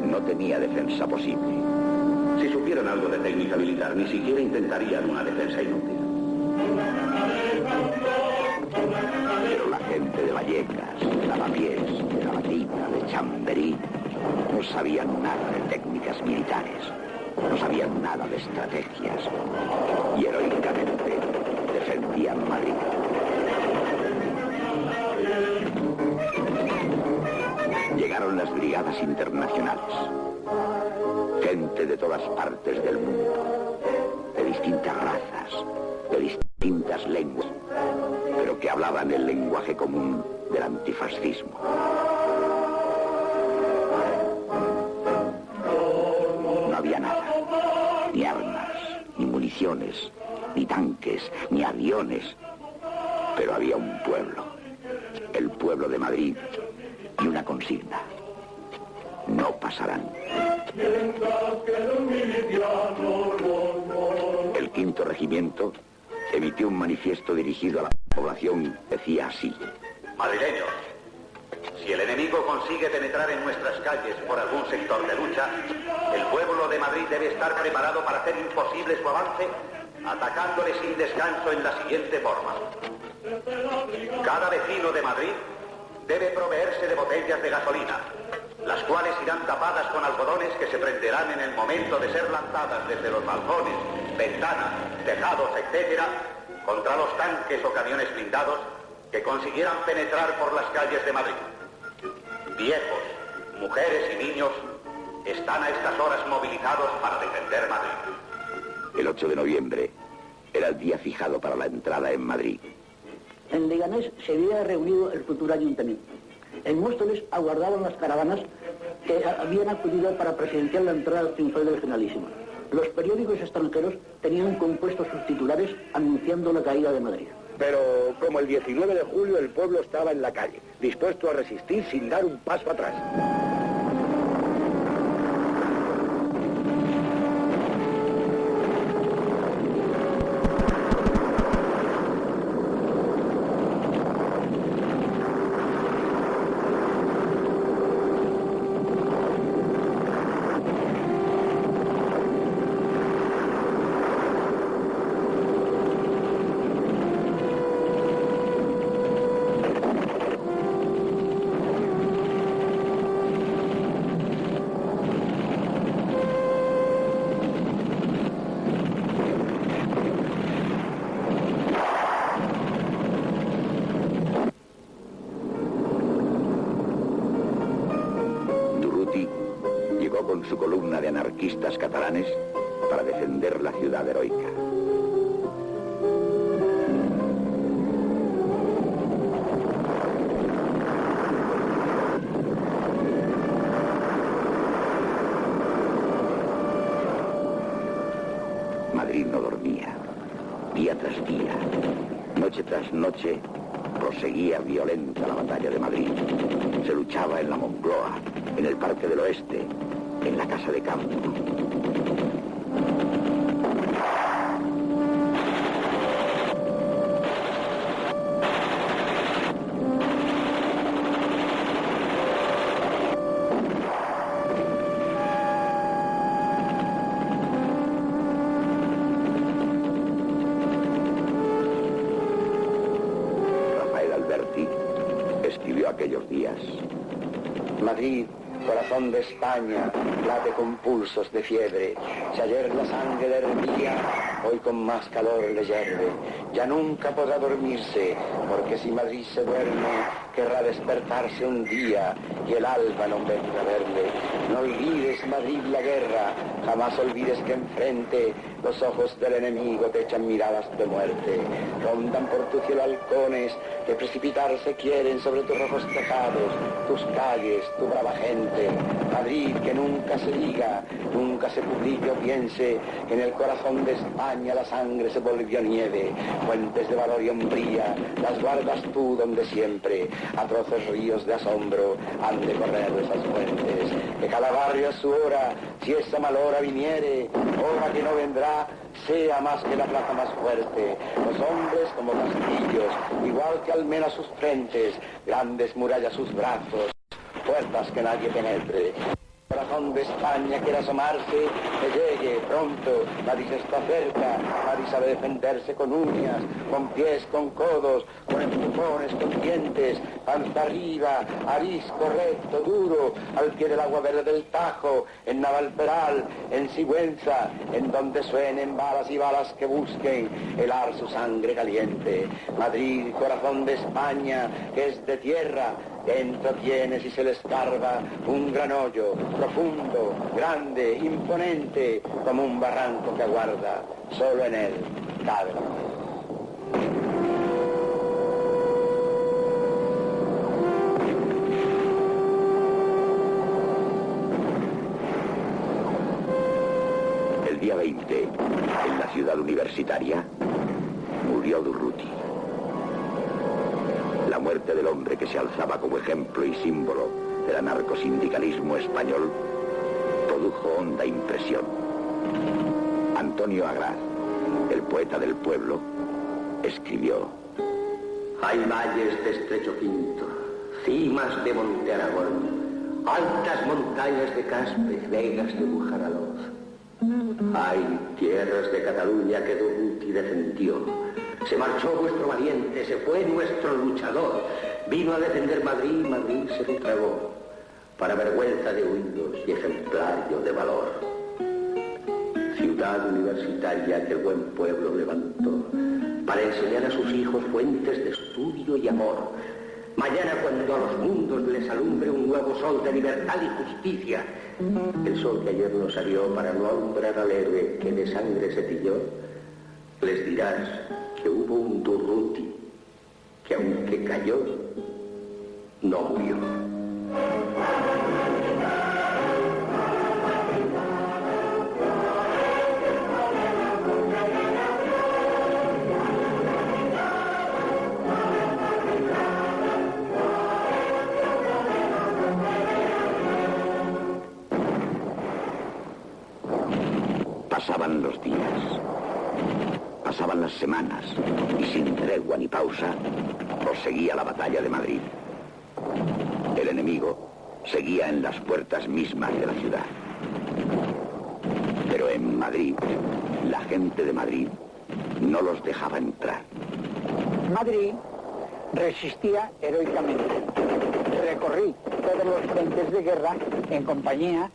no tenía defensa posible. Si supieran algo de técnica militar, ni siquiera intentarían una defensa inútil. Pero la gente de Vallecas, de Lavapiés, de La Latina, de Chamberí, no sabían nada de técnicas militares, no sabían nada de estrategias, y heroicamente defendían Madrid. Llegaron las brigadas internacionales. Gente de todas partes del mundo, de distintas razas, de distintas lenguas, pero que hablaban el lenguaje común del antifascismo. No había nada, ni armas, ni municiones, ni tanques, ni aviones, pero había un pueblo, el pueblo de Madrid, y una consigna: no pasarán. El quinto regimiento emitió un manifiesto dirigido a la población. Decía así: madrileños, si el enemigo consigue penetrar en nuestras calles por algún sector de lucha, el pueblo de Madrid debe estar preparado para hacer imposible su avance, atacándole sin descanso en la siguiente forma. Cada vecino de Madrid debe proveerse de botellas de gasolina, las cuales irán tapadas con algodones que se prenderán en el momento de ser lanzadas desde los balcones, ventanas, tejados, etc., contra los tanques o camiones blindados que consiguieran penetrar por las calles de Madrid. Viejos, mujeres y niños están a estas horas movilizados para defender Madrid. El 8 de noviembre era el día fijado para la entrada en Madrid. En Leganés se había reunido el futuro ayuntamiento. En Móstoles aguardaban las caravanas que habían acudido para presenciar la entrada triunfal del Generalísimo. Los periódicos extranjeros tenían compuestos sus titulares anunciando la caída de Madrid. Pero como el 19 de julio el pueblo estaba en la calle, dispuesto a resistir sin dar un paso atrás. Con su columna de anarquistas catalanes para defender la ciudad heroica. Madrid no dormía. Día tras día, noche tras noche, proseguía violenta la batalla de Madrid. Se luchaba en la Moncloa, en el Parque del Oeste, en la Casa de Campo. Rafael Alberti escribió aquellos días: Madrid, corazón de España, late con pulsos de fiebre. Si ayer la sangre le hervía, hoy con más calor le hierve. Ya nunca podrá dormirse, porque si Madrid se duerme, querrá despertarse un día y el alba no venga a verle. No olvides, Madrid, la guerra, jamás olvides que enfrente los ojos del enemigo te echan miradas de muerte. Rondan por tu cielo halcones que precipitarse quieren sobre tus rojos tejados, tus calles, tu brava gente. Madrid, que nunca se diga, nunca se publique o piense que en el corazón de España la sangre se volvió nieve. Fuentes de valor y hombría las guardas tú donde siempre. Atroces ríos de asombro han de correr esas fuentes. Que cada barrio a su hora, si esa mal hora viniere, hora que no vendrá, sea más que la plaza más fuerte. Los hombres como castillos, igual que almena sus frentes, grandes murallas sus brazos, puertas que nadie penetre. Corazón de España quiere asomarse, que llegue pronto. Madrid está cerca, Madrid sabe defenderse con uñas, con pies, con codos, con empujones, con dientes, panza arriba, arisco, recto, duro, al pie del agua verde del Tajo, en Navalperal, en Sigüenza, en donde suenen balas y balas que busquen helar su sangre caliente. Madrid, corazón de España, que es de tierra, dentro tiene, si se le escarba, un gran hoyo, profundo, grande, imponente, como un barranco que aguarda. Solo en él cabe la mujer. El día 20, en la ciudad universitaria, murió Durruti. La muerte del hombre que se alzaba como ejemplo y símbolo del anarcosindicalismo español produjo honda impresión. Antonio Agraz, el poeta del pueblo, escribió: hay valles de estrecho quinto, cimas de Monte Aragón, altas montañas de Caspe, vegas de Bujaraloz. Hay tierras de Cataluña que Durruti defendió. Se marchó vuestro valiente, se fue nuestro luchador. Vino a defender Madrid, Madrid se lo tragó. Para vergüenza de huidos y ejemplario de valor. Ciudad universitaria que el buen pueblo levantó para enseñar a sus hijos fuentes de estudio y amor. Mañana, cuando a los mundos les alumbre un nuevo sol de libertad y justicia, el sol que ayer nos salió para no alumbrar al héroe que de sangre se tiñó, les dirás que hubo un Durruti que aunque cayó, no murió. Pasaban los días, pasaban las semanas, y sin tregua ni pausa, proseguía la batalla de Madrid. El enemigo seguía en las puertas mismas de la ciudad. Pero en Madrid, la gente de Madrid no los dejaba entrar. Madrid resistía heroicamente. Recorrí todos los frentes de guerra en compañía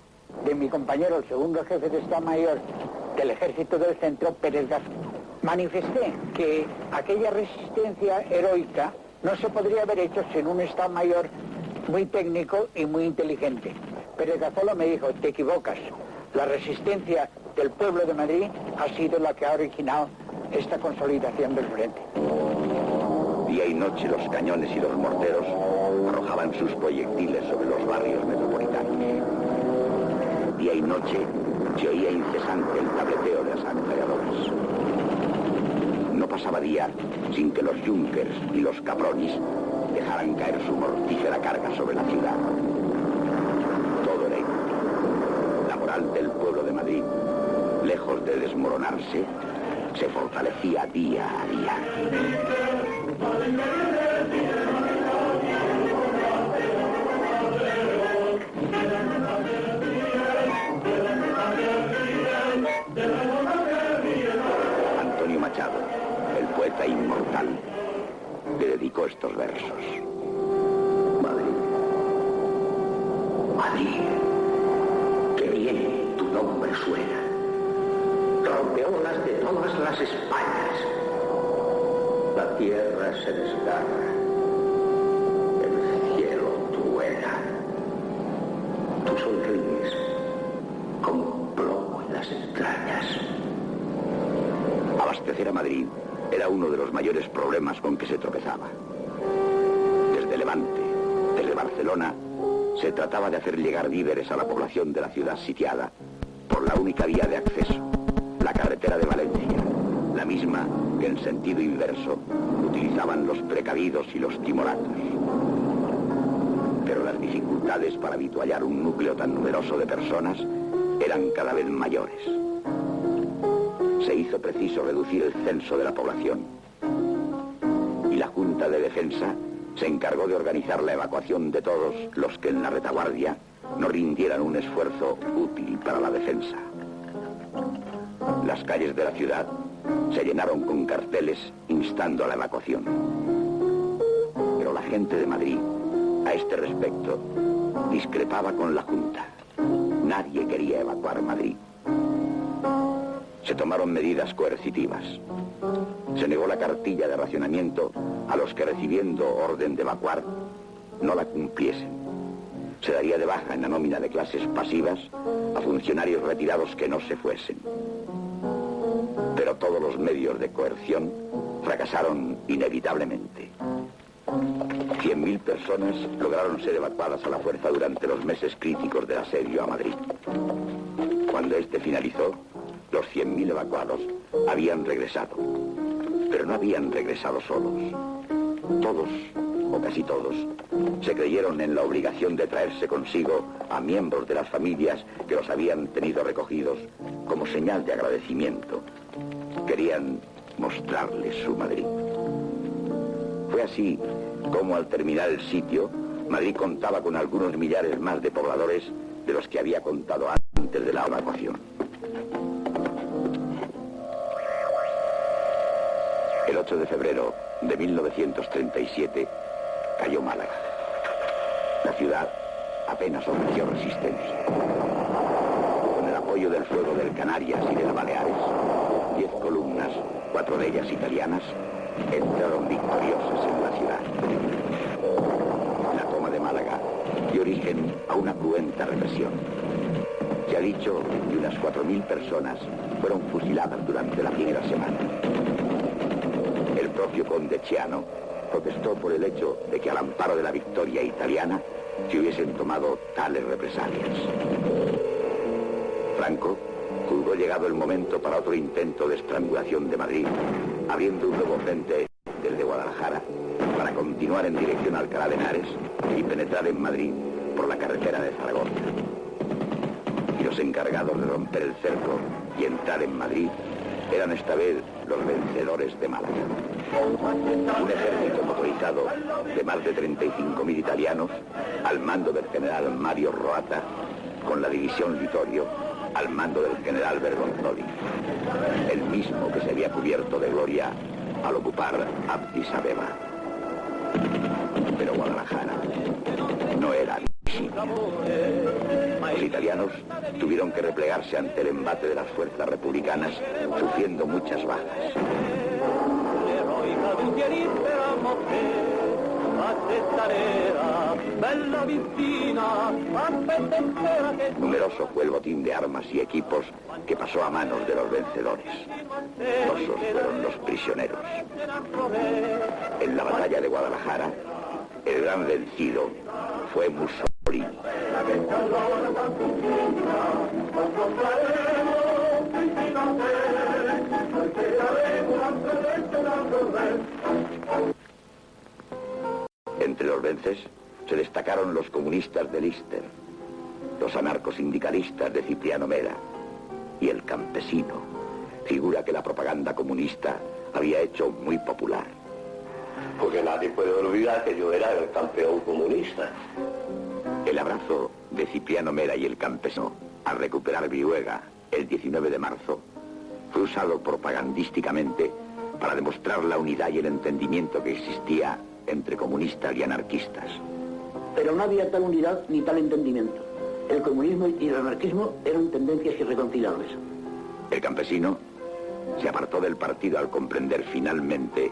de mi compañero, el segundo jefe de Estado Mayor del Ejército del Centro, Pérez Garzón. Manifesté que aquella resistencia heroica no se podría haber hecho sin un Estado Mayor muy técnico y muy inteligente. Pérez Garzón me dijo: te equivocas, la resistencia del pueblo de Madrid ha sido la que ha originado esta consolidación del frente. Día y noche los cañones y los morteros arrojaban sus proyectiles sobre los barrios metropolitanos. Día y noche se oía incesante el tableteo de las ametralladoras. No pasaba día sin que los Junkers y los Capronis dejaran caer su mortífera carga sobre la ciudad. Todo era inútil. La moral del pueblo de Madrid, lejos de desmoronarse, se fortalecía día a día. Antonio Machado, el poeta inmortal, le dedicó estos versos. Madrid, Madrid, que bien tu nombre suena. Rompeolas de todas las Españas. La tierra se desgarra, el cielo truena. Tú sonríes con plomo en las entrañas. Abastecer a Madrid era uno de los mayores problemas con que se tropezaba. Desde Levante, desde Barcelona, se trataba de hacer llegar víveres a la población de la ciudad sitiada por la única vía de acceso, la carretera de Valencia, la misma que en sentido inverso utilizaban los precavidos y los timoratos. Pero las dificultades para avituallar un núcleo tan numeroso de personas eran cada vez mayores. Se hizo preciso reducir el censo de la población y la Junta de Defensa se encargó de organizar la evacuación de todos los que en la retaguardia no rindieran un esfuerzo útil para la defensa. Las calles de la ciudad se llenaron con carteles instando a la evacuación. Pero la gente de Madrid, a este respecto, discrepaba con la Junta. Nadie quería evacuar Madrid. Se tomaron medidas coercitivas. Se negó la cartilla de racionamiento a los que, recibiendo orden de evacuar, no la cumpliesen. Se daría de baja en la nómina de clases pasivas a funcionarios retirados que no se fuesen. Pero todos los medios de coerción fracasaron inevitablemente. 100.000 personas lograron ser evacuadas a la fuerza durante los meses críticos del asedio a Madrid. Cuando este finalizó, los 100.000 evacuados habían regresado, pero no habían regresado solos. Todos o casi todos, se creyeron en la obligación de traerse consigo a miembros de las familias que los habían tenido recogidos como señal de agradecimiento. Querían mostrarles su Madrid. Fue así como al terminar el sitio, Madrid contaba con algunos millares más de pobladores de los que había contado antes de la evacuación. El 8 de febrero de 1937 cayó Málaga. La ciudad apenas ofreció resistencia. Con el apoyo del fuego del Canarias y del Baleares, 10 columnas, 4 de ellas italianas, entraron victoriosas en la ciudad. La toma de Málaga dio origen a una cruenta represión. Se ha dicho que unas 4.000 personas fueron fusiladas durante la primera semana. El propio conde Chiano protestó por el hecho de que al amparo de la victoria italiana se hubiesen tomado tales represalias. Franco juzgó llegado el momento para otro intento de estrangulación de Madrid, abriendo un nuevo frente desde Guadalajara para continuar en dirección a Alcalá de Henares y penetrar en Madrid por la carretera de Zaragoza. Y los encargados de romper el cerco y entrar en Madrid eran esta vez los vencedores de Málaga. Un ejército motorizado de más de 35.000 italianos, al mando del general Mario Roata, con la división Littorio, al mando del general Bergonzoli, el mismo que se había cubierto de gloria al ocupar Addis Abeba. Pero Guadalajara no era visible. Los italianos tuvieron que replegarse ante el embate de las fuerzas republicanas, sufriendo muchas bajas. Numeroso fue el botín de armas y equipos que pasó a manos de los vencedores. Numerosos fueron los prisioneros. En la batalla de Guadalajara, el gran vencido fue Mussolini. Entre los vences se destacaron los comunistas de Lister, los anarcosindicalistas de Cipriano Mera y el campesino, figura que la propaganda comunista había hecho muy popular. Porque nadie puede olvidar que yo era el campeón comunista. El abrazo de Cipriano Mera y el campesino al recuperar Brihuega el 19 de marzo fue usado propagandísticamente para demostrar la unidad y el entendimiento que existía entre comunistas y anarquistas. Pero no había tal unidad ni tal entendimiento. El comunismo y el anarquismo eran tendencias irreconciliables. El campesino se apartó del partido al comprender finalmente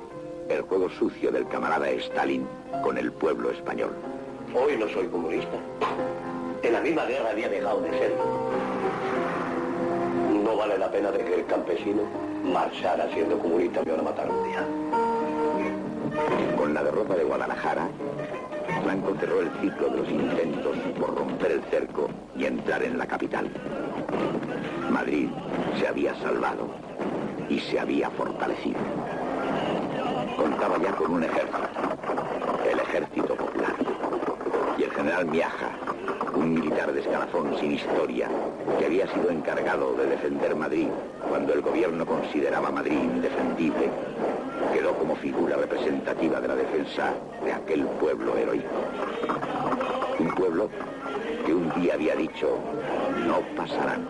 el juego sucio del camarada Stalin con el pueblo español. Hoy no soy comunista. En la misma guerra había dejado de serlo. No vale la pena de que el campesino marchara siendo comunista y ahora matar un día. Con la derrota de Guadalajara, Franco cerró el ciclo de los intentos por romper el cerco y entrar en la capital. Madrid se había salvado y se había fortalecido. Contaba ya con un ejército, el Ejército Popular. Y el general Miaja, un militar de escalafón sin historia, que había sido encargado de defender Madrid cuando el gobierno consideraba Madrid indefendible, quedó como figura representativa de la defensa de aquel pueblo heroico. Un pueblo que un día había dicho, no pasarán.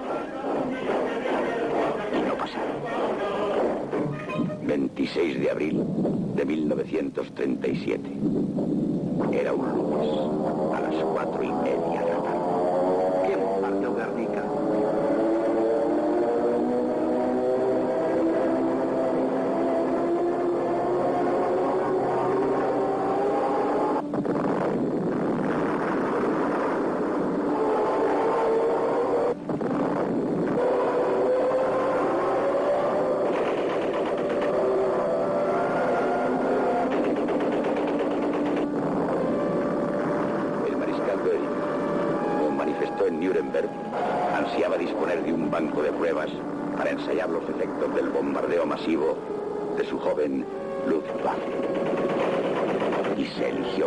Y no pasaron. 26 de abril de 1937. Era un lunes, a las 4:30 de la tarde. ¿Quién partió Guernica? Ansiaba disponer de un banco de pruebas para ensayar los efectos del bombardeo masivo de su joven Luftwaffe. Y se eligió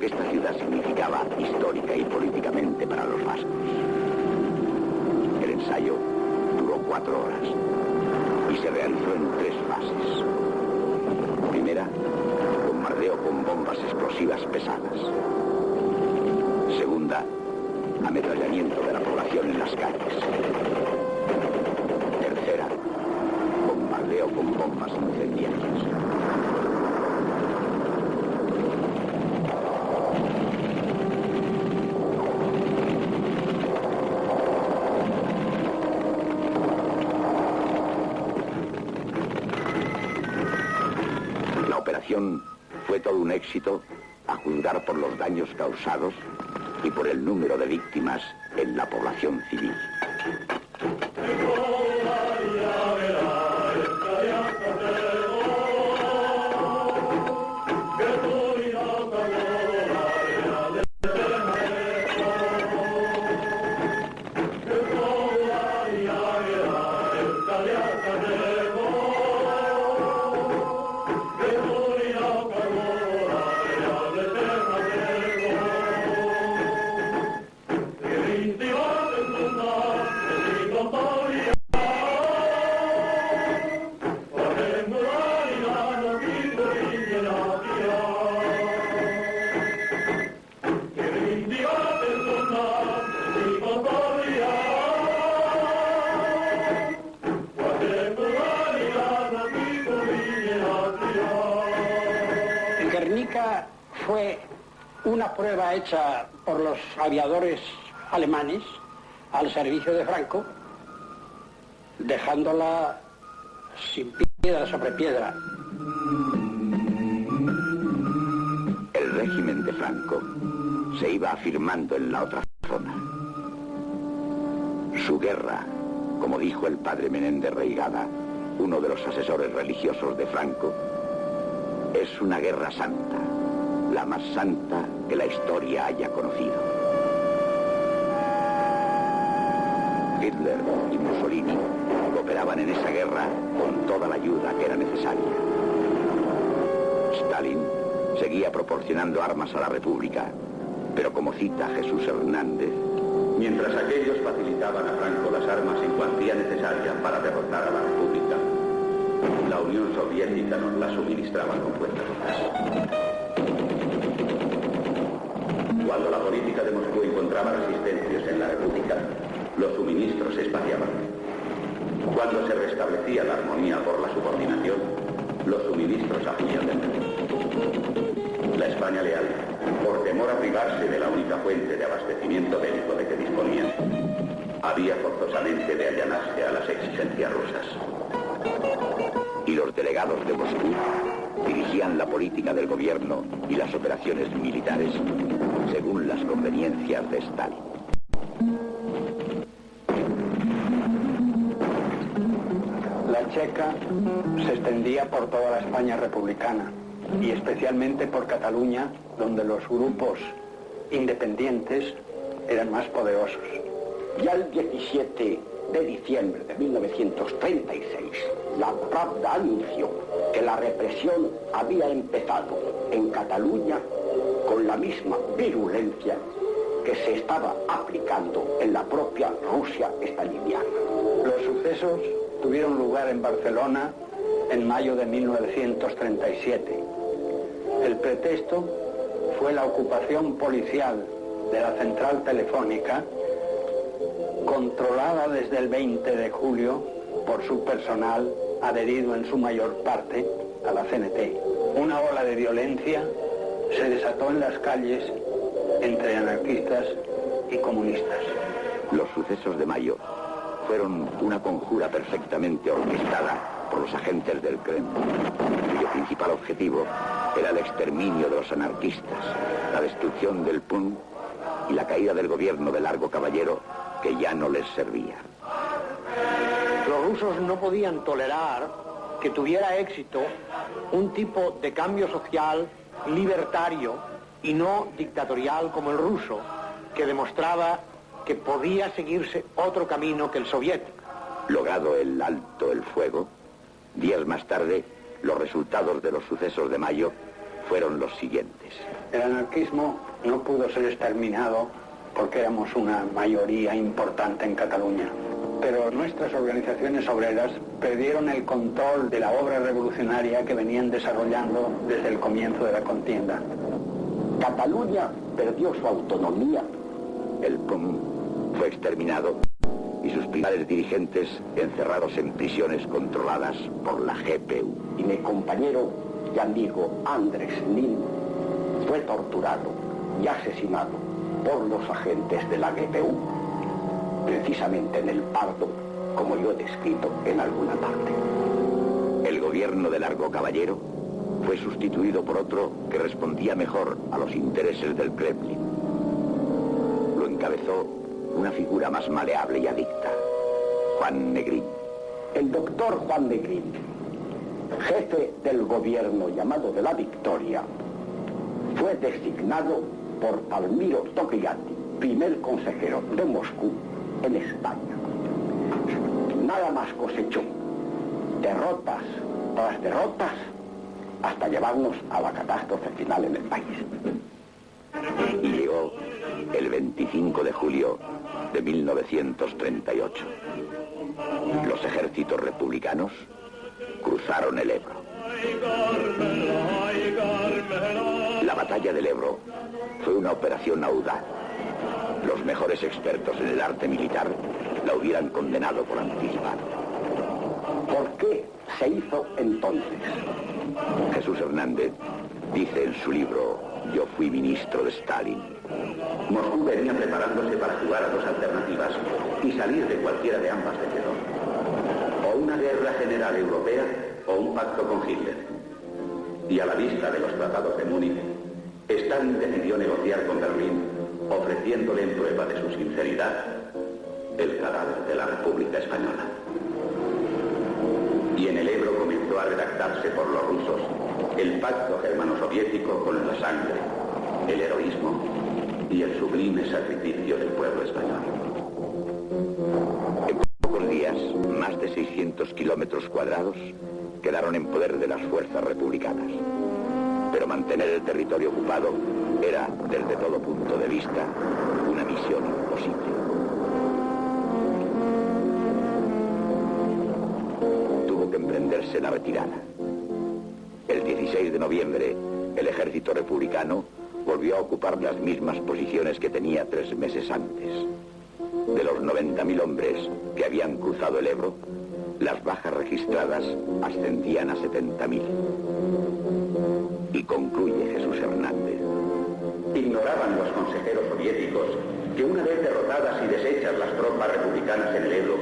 que esta ciudad significaba histórica y políticamente para los vascos. El ensayo duró 4 horas y se realizó en 3 fases. Primera, bombardeo con bombas explosivas pesadas. Segunda, ametrallamiento de la población en las calles. Tercera, bombardeo con bombas incendiarias. La operación fue todo un éxito, a juzgar por los daños causados y por el número de víctimas en la población civil. Guernica fue una prueba hecha por los aviadores alemanes al servicio de Franco, dejándola sin piedra sobre piedra. El régimen de Franco se iba afirmando en la otra zona. Su guerra, como dijo el padre Menéndez Reigada, uno de los asesores religiosos de Franco, es una guerra santa, la más santa que la historia haya conocido. Hitler y Mussolini cooperaban en esa guerra con toda la ayuda que era necesaria. Stalin seguía proporcionando armas a la República, pero como cita Jesús Hernández, mientras aquellos facilitaban a Franco las armas en cuantía necesaria para derrotar a la República, la Unión Soviética nos las suministraba con cuentagotas. Cuando la política de Moscú encontraba resistencias en la República, los suministros se espaciaban. Cuando se restablecía la armonía por la subordinación, los suministros afluían de nuevo. La España leal, por temor a privarse de la única fuente de abastecimiento bélico de que disponía, había forzosamente de allanarse a las exigencias rusas. Y los delegados de Moscú dirigían la política del gobierno y las operaciones militares según las conveniencias de Stalin. La Checa se extendía por toda la España republicana y especialmente por Cataluña, donde los grupos independientes eran más poderosos. Ya el 17 de diciembre de 1936, la Pravda anunció que la represión había empezado en Cataluña con la misma virulencia que se estaba aplicando en la propia Rusia staliniana. Los sucesos tuvieron lugar en Barcelona en mayo de 1937. El pretexto fue la ocupación policial de la central telefónica, controlada desde el 20 de julio por su personal adherido en su mayor parte a la CNT. Una ola de violencia se desató en las calles entre anarquistas y comunistas. Los sucesos de mayo fueron una conjura perfectamente orquestada por los agentes del Kremlin, cuyo principal objetivo era el exterminio de los anarquistas, la destrucción del PUN y la caída del gobierno de Largo Caballero, que ya no les servía. Los rusos no podían tolerar que tuviera éxito un tipo de cambio social libertario y no dictatorial como el ruso, que demostraba que podía seguirse otro camino que el soviético. Logrado el alto el fuego, días más tarde, los resultados de los sucesos de mayo fueron los siguientes. El anarquismo no pudo ser exterminado porque éramos una mayoría importante en Cataluña. Pero nuestras organizaciones obreras perdieron el control de la obra revolucionaria que venían desarrollando desde el comienzo de la contienda. Cataluña perdió su autonomía. El POM fue exterminado y sus principales dirigentes encerrados en prisiones controladas por la GPU. Y mi compañero y amigo Andrés Nin fue torturado y asesinado por los agentes de la GPU, precisamente en el Pardo, como yo he descrito en alguna parte. El gobierno de Largo Caballero fue sustituido por otro que respondía mejor a los intereses del Kremlin. Lo encabezó una figura más maleable y adicta, Juan Negrín. El doctor Juan Negrín, jefe del gobierno llamado de la Victoria, fue designado por Palmiro Togliatti, primer consejero de Moscú en España. Nada más cosechó derrotas tras derrotas hasta llevarnos a la catástrofe final en el país. Y llegó el 25 de julio de 1938. Los ejércitos republicanos cruzaron el Ebro. La batalla del Ebro fue una operación audaz. Los mejores expertos en el arte militar la hubieran condenado por anticipado. ¿Por qué se hizo entonces? Jesús Hernández dice en su libro Yo fui ministro de Stalin. Moscú venía preparándose para jugar a dos alternativas y salir de cualquiera de ambas de quedó. O una guerra general europea o un pacto con Hitler. Y a la vista de los tratados de Múnich, Stalin decidió negociar con Berlín, ofreciéndole en prueba de su sinceridad el cadáver de la República Española. Y en el Ebro comenzó a redactarse por los rusos el pacto germano-soviético con la sangre, el heroísmo y el sublime sacrificio del pueblo español. En pocos días, más de 600 kilómetros cuadrados quedaron en poder de las fuerzas republicanas. Pero mantener el territorio ocupado era, desde todo punto de vista, una misión imposible. Tuvo que emprenderse la retirada. El 16 de noviembre, el ejército republicano volvió a ocupar las mismas posiciones que tenía 3 meses antes. De los 90.000 hombres que habían cruzado el Ebro, las bajas registradas ascendían a 70.000. Y concluye Jesús Hernández. Ignoraban los consejeros soviéticos que una vez derrotadas y deshechas las tropas republicanas en el Ebro,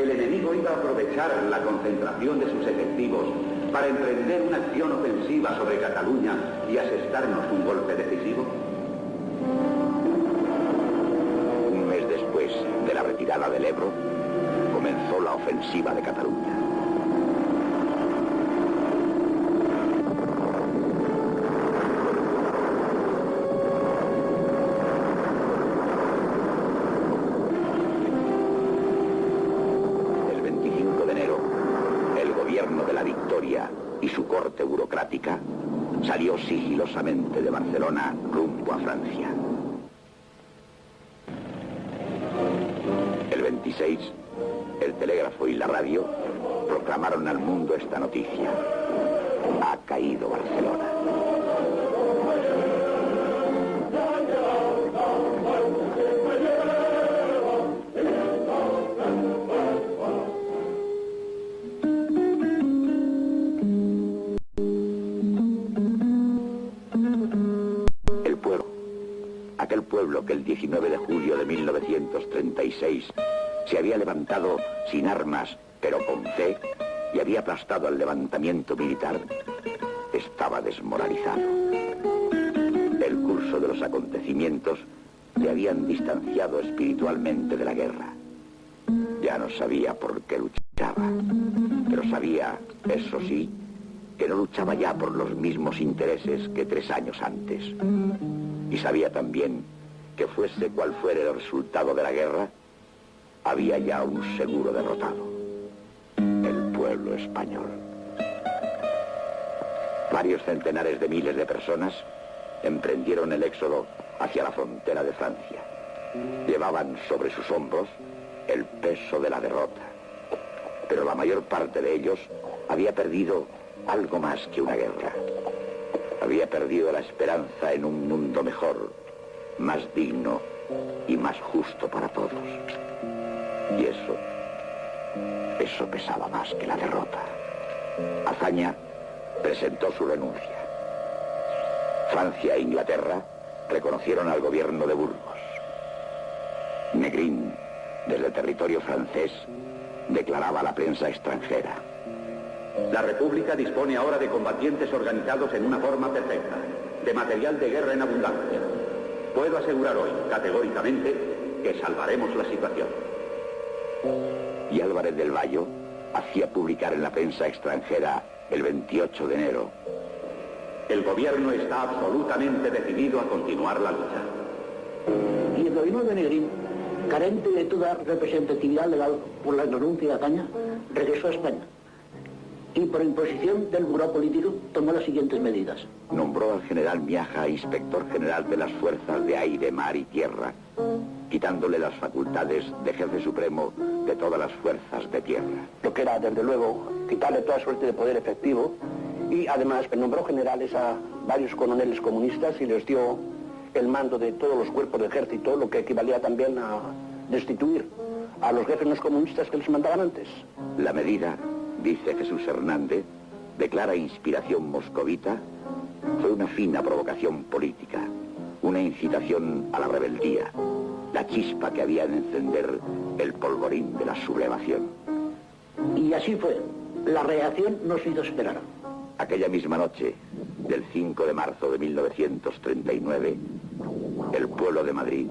el enemigo iba a aprovechar la concentración de sus efectivos para emprender una acción ofensiva sobre Cataluña y asestarnos un golpe decisivo. Un mes después de la retirada del Ebro, comenzó la ofensiva de Cataluña. El 25 de enero, el gobierno de la Victoria y su corte burocrática salió sigilosamente de Barcelona rumbo a Francia. El 26, el telégrafo y la radio proclamaron al mundo esta noticia. Ha caído Barcelona. El pueblo, aquel pueblo que el 19 de julio de 1936 se había levantado sin armas, pero con fe, y había aplastado el levantamiento militar, estaba desmoralizado. El curso de los acontecimientos le habían distanciado espiritualmente de la guerra. Ya no sabía por qué luchaba, pero sabía, eso sí, que no luchaba ya por los mismos intereses que 3 años antes. Y sabía también que fuese cual fuera el resultado de la guerra, había ya un seguro derrotado: el pueblo español. Varios centenares de miles de personas emprendieron el éxodo hacia la frontera de Francia. Llevaban sobre sus hombros el peso de la derrota. Pero la mayor parte de ellos había perdido algo más que una guerra. Había perdido la esperanza en un mundo mejor, más digno y más justo para todos. Y eso pesaba más que la derrota. Azaña presentó su renuncia. Francia e Inglaterra reconocieron al gobierno de Burgos. Negrín, desde territorio francés, declaraba a la prensa extranjera: la República dispone ahora de combatientes organizados en una forma perfecta, de material de guerra en abundancia. Puedo asegurar hoy, categóricamente, que salvaremos la situación. Y Álvarez del Valle hacía publicar en la prensa extranjera el 28 de enero: el gobierno está absolutamente decidido a continuar la lucha. Y el gobierno de Negrín, carente de toda representatividad legal por la renuncia de Azaña, regresó a España. Y por imposición del buró político tomó las siguientes medidas. Nombró al general Miaja inspector general de las fuerzas de aire, mar y tierra, quitándole las facultades de jefe supremo de todas las fuerzas de tierra. Lo que era, desde luego, quitarle toda suerte de poder efectivo, y además nombró generales a varios coroneles comunistas y les dio el mando de todos los cuerpos de ejército, lo que equivalía también a destituir a los jefes no comunistas que les mandaban antes. La medida, dice Jesús Hernández, declara inspiración moscovita, fue una fina provocación política, una incitación a la rebeldía, la chispa que había de encender el polvorín de la sublevación. Y así fue. La reacción no se hizo esperar. Aquella misma noche, del 5 de marzo de 1939, el pueblo de Madrid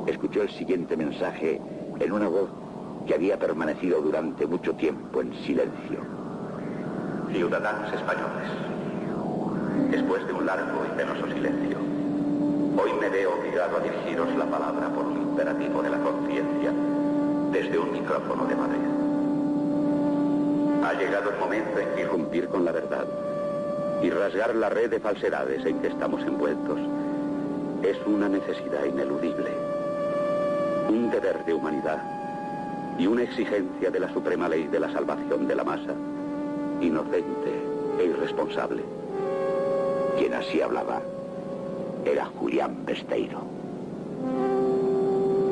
escuchó el siguiente mensaje en una voz que había permanecido durante mucho tiempo en silencio. Ciudadanos españoles, después de un largo y penoso silencio, hoy me veo obligado a dirigiros la palabra por un imperativo de la conciencia desde un micrófono de Madrid. Ha llegado el momento en que irrumpir con la verdad y rasgar la red de falsedades en que estamos envueltos es una necesidad ineludible, un deber de humanidad y una exigencia de la suprema ley de la salvación de la masa, inocente e irresponsable. Quien así hablaba era Julián Besteiro.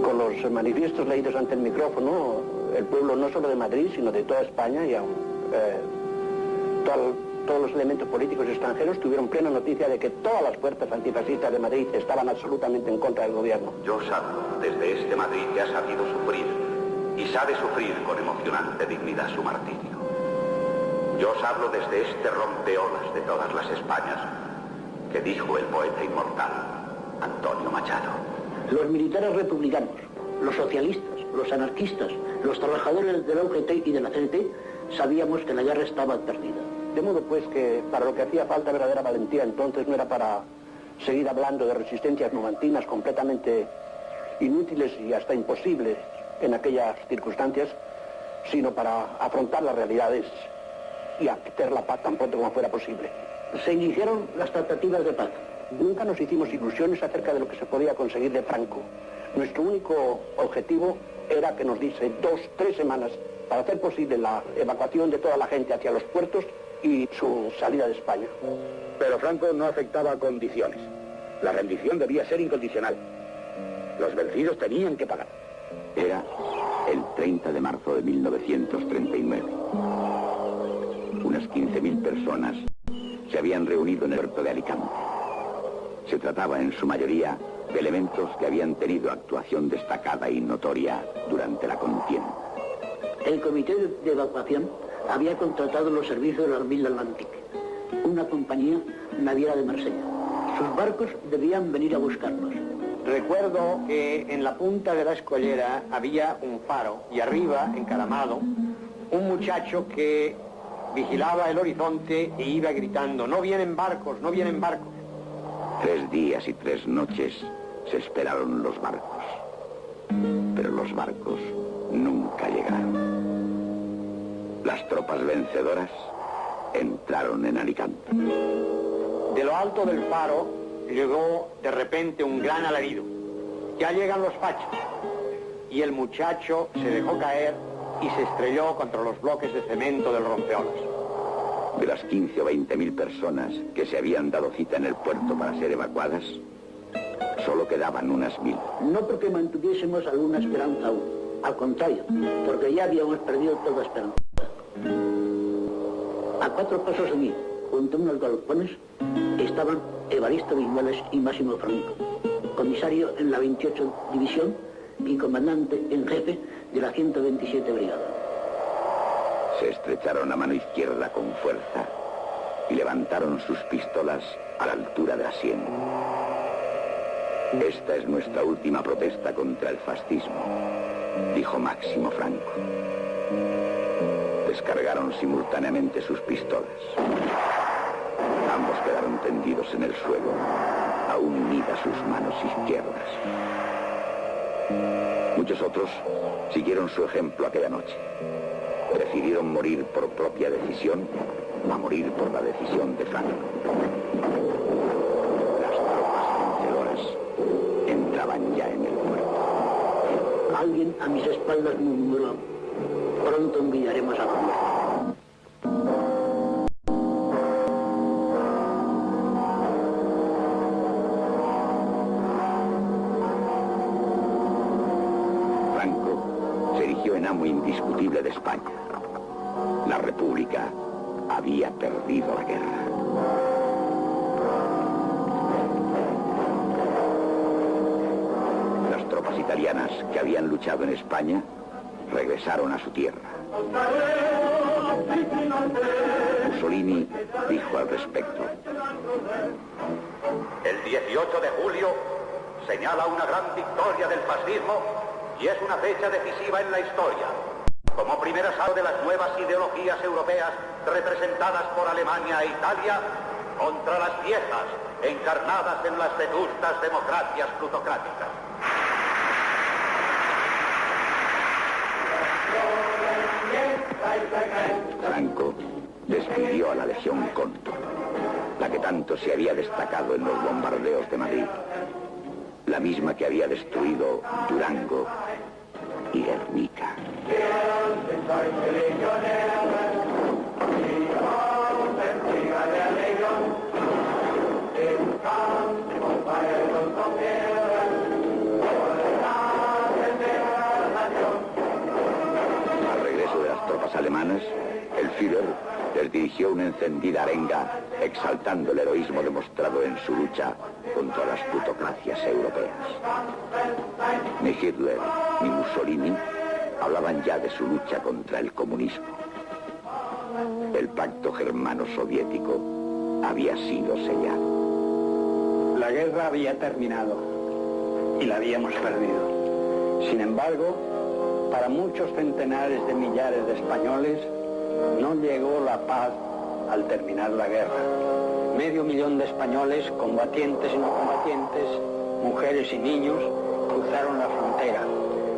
Con los manifiestos leídos ante el micrófono, el pueblo no solo de Madrid, sino de toda España y aún todos los elementos políticos extranjeros tuvieron plena noticia de que todas las fuerzas antifascistas de Madrid estaban absolutamente en contra del gobierno. Yo os hablo desde este Madrid que ha sabido sufrir y sabe sufrir con emocionante dignidad su martirio. Yo os hablo desde este rompeolas de todas las Españas que dijo el poeta inmortal Antonio Machado. Los militares republicanos, los socialistas, los anarquistas, los trabajadores de la UGT y de la CNT sabíamos que la guerra estaba perdida. De modo pues que para lo que hacía falta verdadera valentía entonces no era para seguir hablando de resistencias numantinas completamente inútiles y hasta imposibles en aquellas circunstancias, sino para afrontar las realidades y hacer la paz tan pronto como fuera posible. Se iniciaron las tratativas de paz. Nunca nos hicimos ilusiones acerca de lo que se podía conseguir de Franco. Nuestro único objetivo era que nos diese 2-3 semanas para hacer posible la evacuación de toda la gente hacia los puertos y su salida de España. Pero Franco no aceptaba condiciones. La rendición debía ser incondicional. Los vencidos tenían que pagar. Era el 30 de marzo de 1939. Unas 15.000 personas se habían reunido en el puerto de Alicante. Se trataba en su mayoría de elementos que habían tenido actuación destacada y notoria durante la contienda. El comité de evacuación había contratado los servicios de la Mille Atlantique, una compañía naviera de Marsella. Sus barcos debían venir a buscarlos. Recuerdo que en la punta de la escollera había un faro y arriba, encaramado, un muchacho que vigilaba el horizonte e iba gritando: "No vienen barcos, no vienen barcos". 3 días y 3 noches se esperaron los barcos, pero los barcos nunca llegaron. Las tropas vencedoras entraron en Alicante. De lo alto del faro llegó de repente un gran alarido. Ya llegan los fachos. Y el muchacho se dejó caer y se estrelló contra los bloques de cemento del rompeolas. De las 15 o 20.000 personas que se habían dado cita en el puerto para ser evacuadas, solo quedaban unas 1.000. No porque mantuviésemos alguna esperanza aún, al contrario, porque ya habíamos perdido toda esperanza. A 4 pasos de mí, junto a unos galpones, estaban Evaristo Viñuales y Máximo Franco, comisario en la 28 División y comandante en jefe de la 127 Brigada. Se estrecharon la mano izquierda con fuerza y levantaron sus pistolas a la altura de la sien. Esta es nuestra última protesta contra el fascismo, dijo Máximo Franco. Descargaron simultáneamente sus pistolas. Ambos quedaron tendidos en el suelo, aún unidas sus manos izquierdas. Muchos otros siguieron su ejemplo aquella noche. Prefirieron morir por propia decisión a morir por la decisión de Franco. Las tropas vencedoras entraban ya en el puerto. Alguien a mis espaldas murmuró: pronto enviaremos a la muerte. Amo indiscutible de España. La República había perdido la guerra. Las tropas italianas que habían luchado en España regresaron a su tierra. Mussolini dijo al respecto: el 18 de julio señala una gran victoria del fascismo y es una fecha decisiva en la historia, como primer asalto de las nuevas ideologías europeas representadas por Alemania e Italia contra las viejas, encarnadas en las vetustas democracias plutocráticas. Franco despidió a la Legión Cóndor, la que tanto se había destacado en los bombardeos de Madrid, la misma que había destruido Durango y Guernica. Al regreso de las tropas alemanas, el Führer les dirigió una encendida arenga exaltando el heroísmo demostrado en su lucha contra las plutocracias europeas. Ni Hitler ni Mussolini hablaban ya de su lucha contra el comunismo. El pacto germano-soviético había sido sellado. La guerra había terminado y la habíamos perdido. Sin embargo, para muchos centenares de millares de españoles no llegó la paz al terminar la guerra. 500.000 de españoles, combatientes y no combatientes, mujeres y niños, cruzaron la frontera.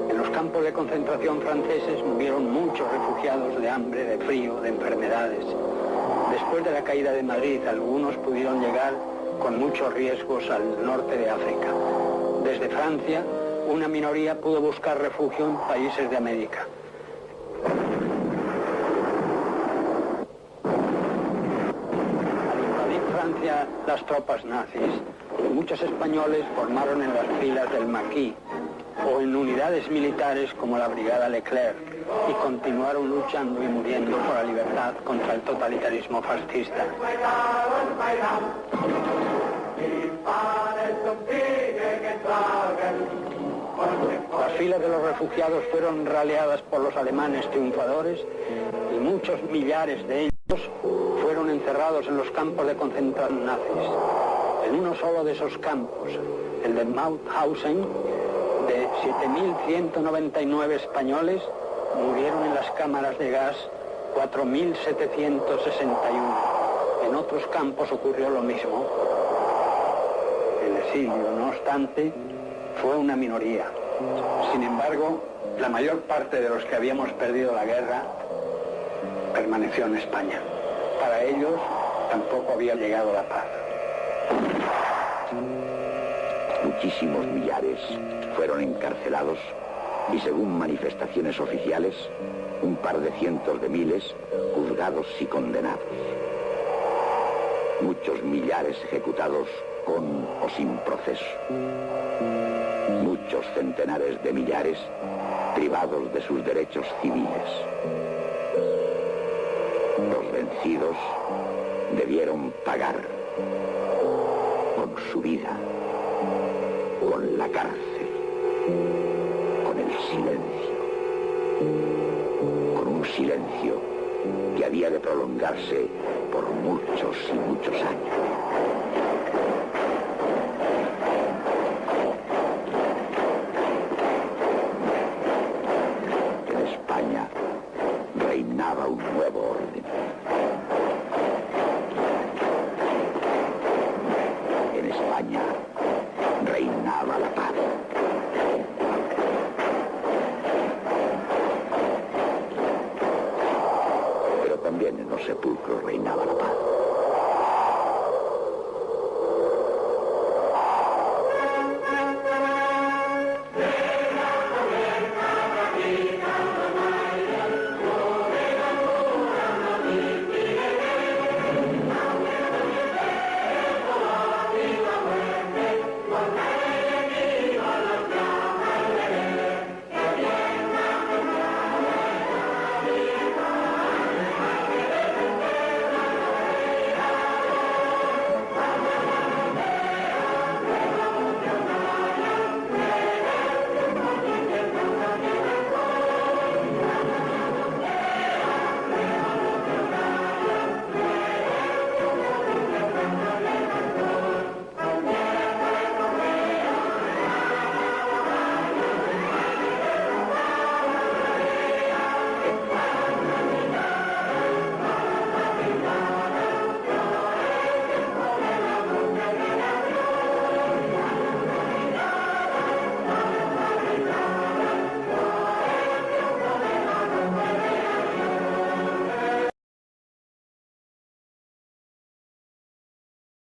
En los campos de concentración franceses murieron muchos refugiados de hambre, de frío, de enfermedades. Después de la caída de Madrid, algunos pudieron llegar con muchos riesgos al norte de África. Desde Francia, una minoría pudo buscar refugio en países de América. Al invadir Francia las tropas nazis, muchos españoles formaron en las filas del Maquis o en unidades militares como la Brigada Leclerc y continuaron luchando y muriendo por la libertad contra el totalitarismo fascista. Las filas de los refugiados fueron raleadas por los alemanes triunfadores y muchos millares de ellos fueron encerrados en los campos de concentración nazis. En uno solo de esos campos, el de Mauthausen, de 7.199 españoles murieron en las cámaras de gas 4.761. En otros campos ocurrió lo mismo. El exilio, no obstante, fue una minoría. Sin embargo, la mayor parte de los que habíamos perdido la guerra permaneció en España. para ellos tampoco había llegado la paz. Muchísimos millares fueron encarcelados y, según manifestaciones oficiales, un par de cientos de miles juzgados y condenados. Muchos millares ejecutados con o sin proceso. Muchos centenares de millares privados de sus derechos civiles. Los vencidos debieron pagar con su vida, con la cárcel, con el silencio, con un silencio que había de prolongarse por muchos y muchos años.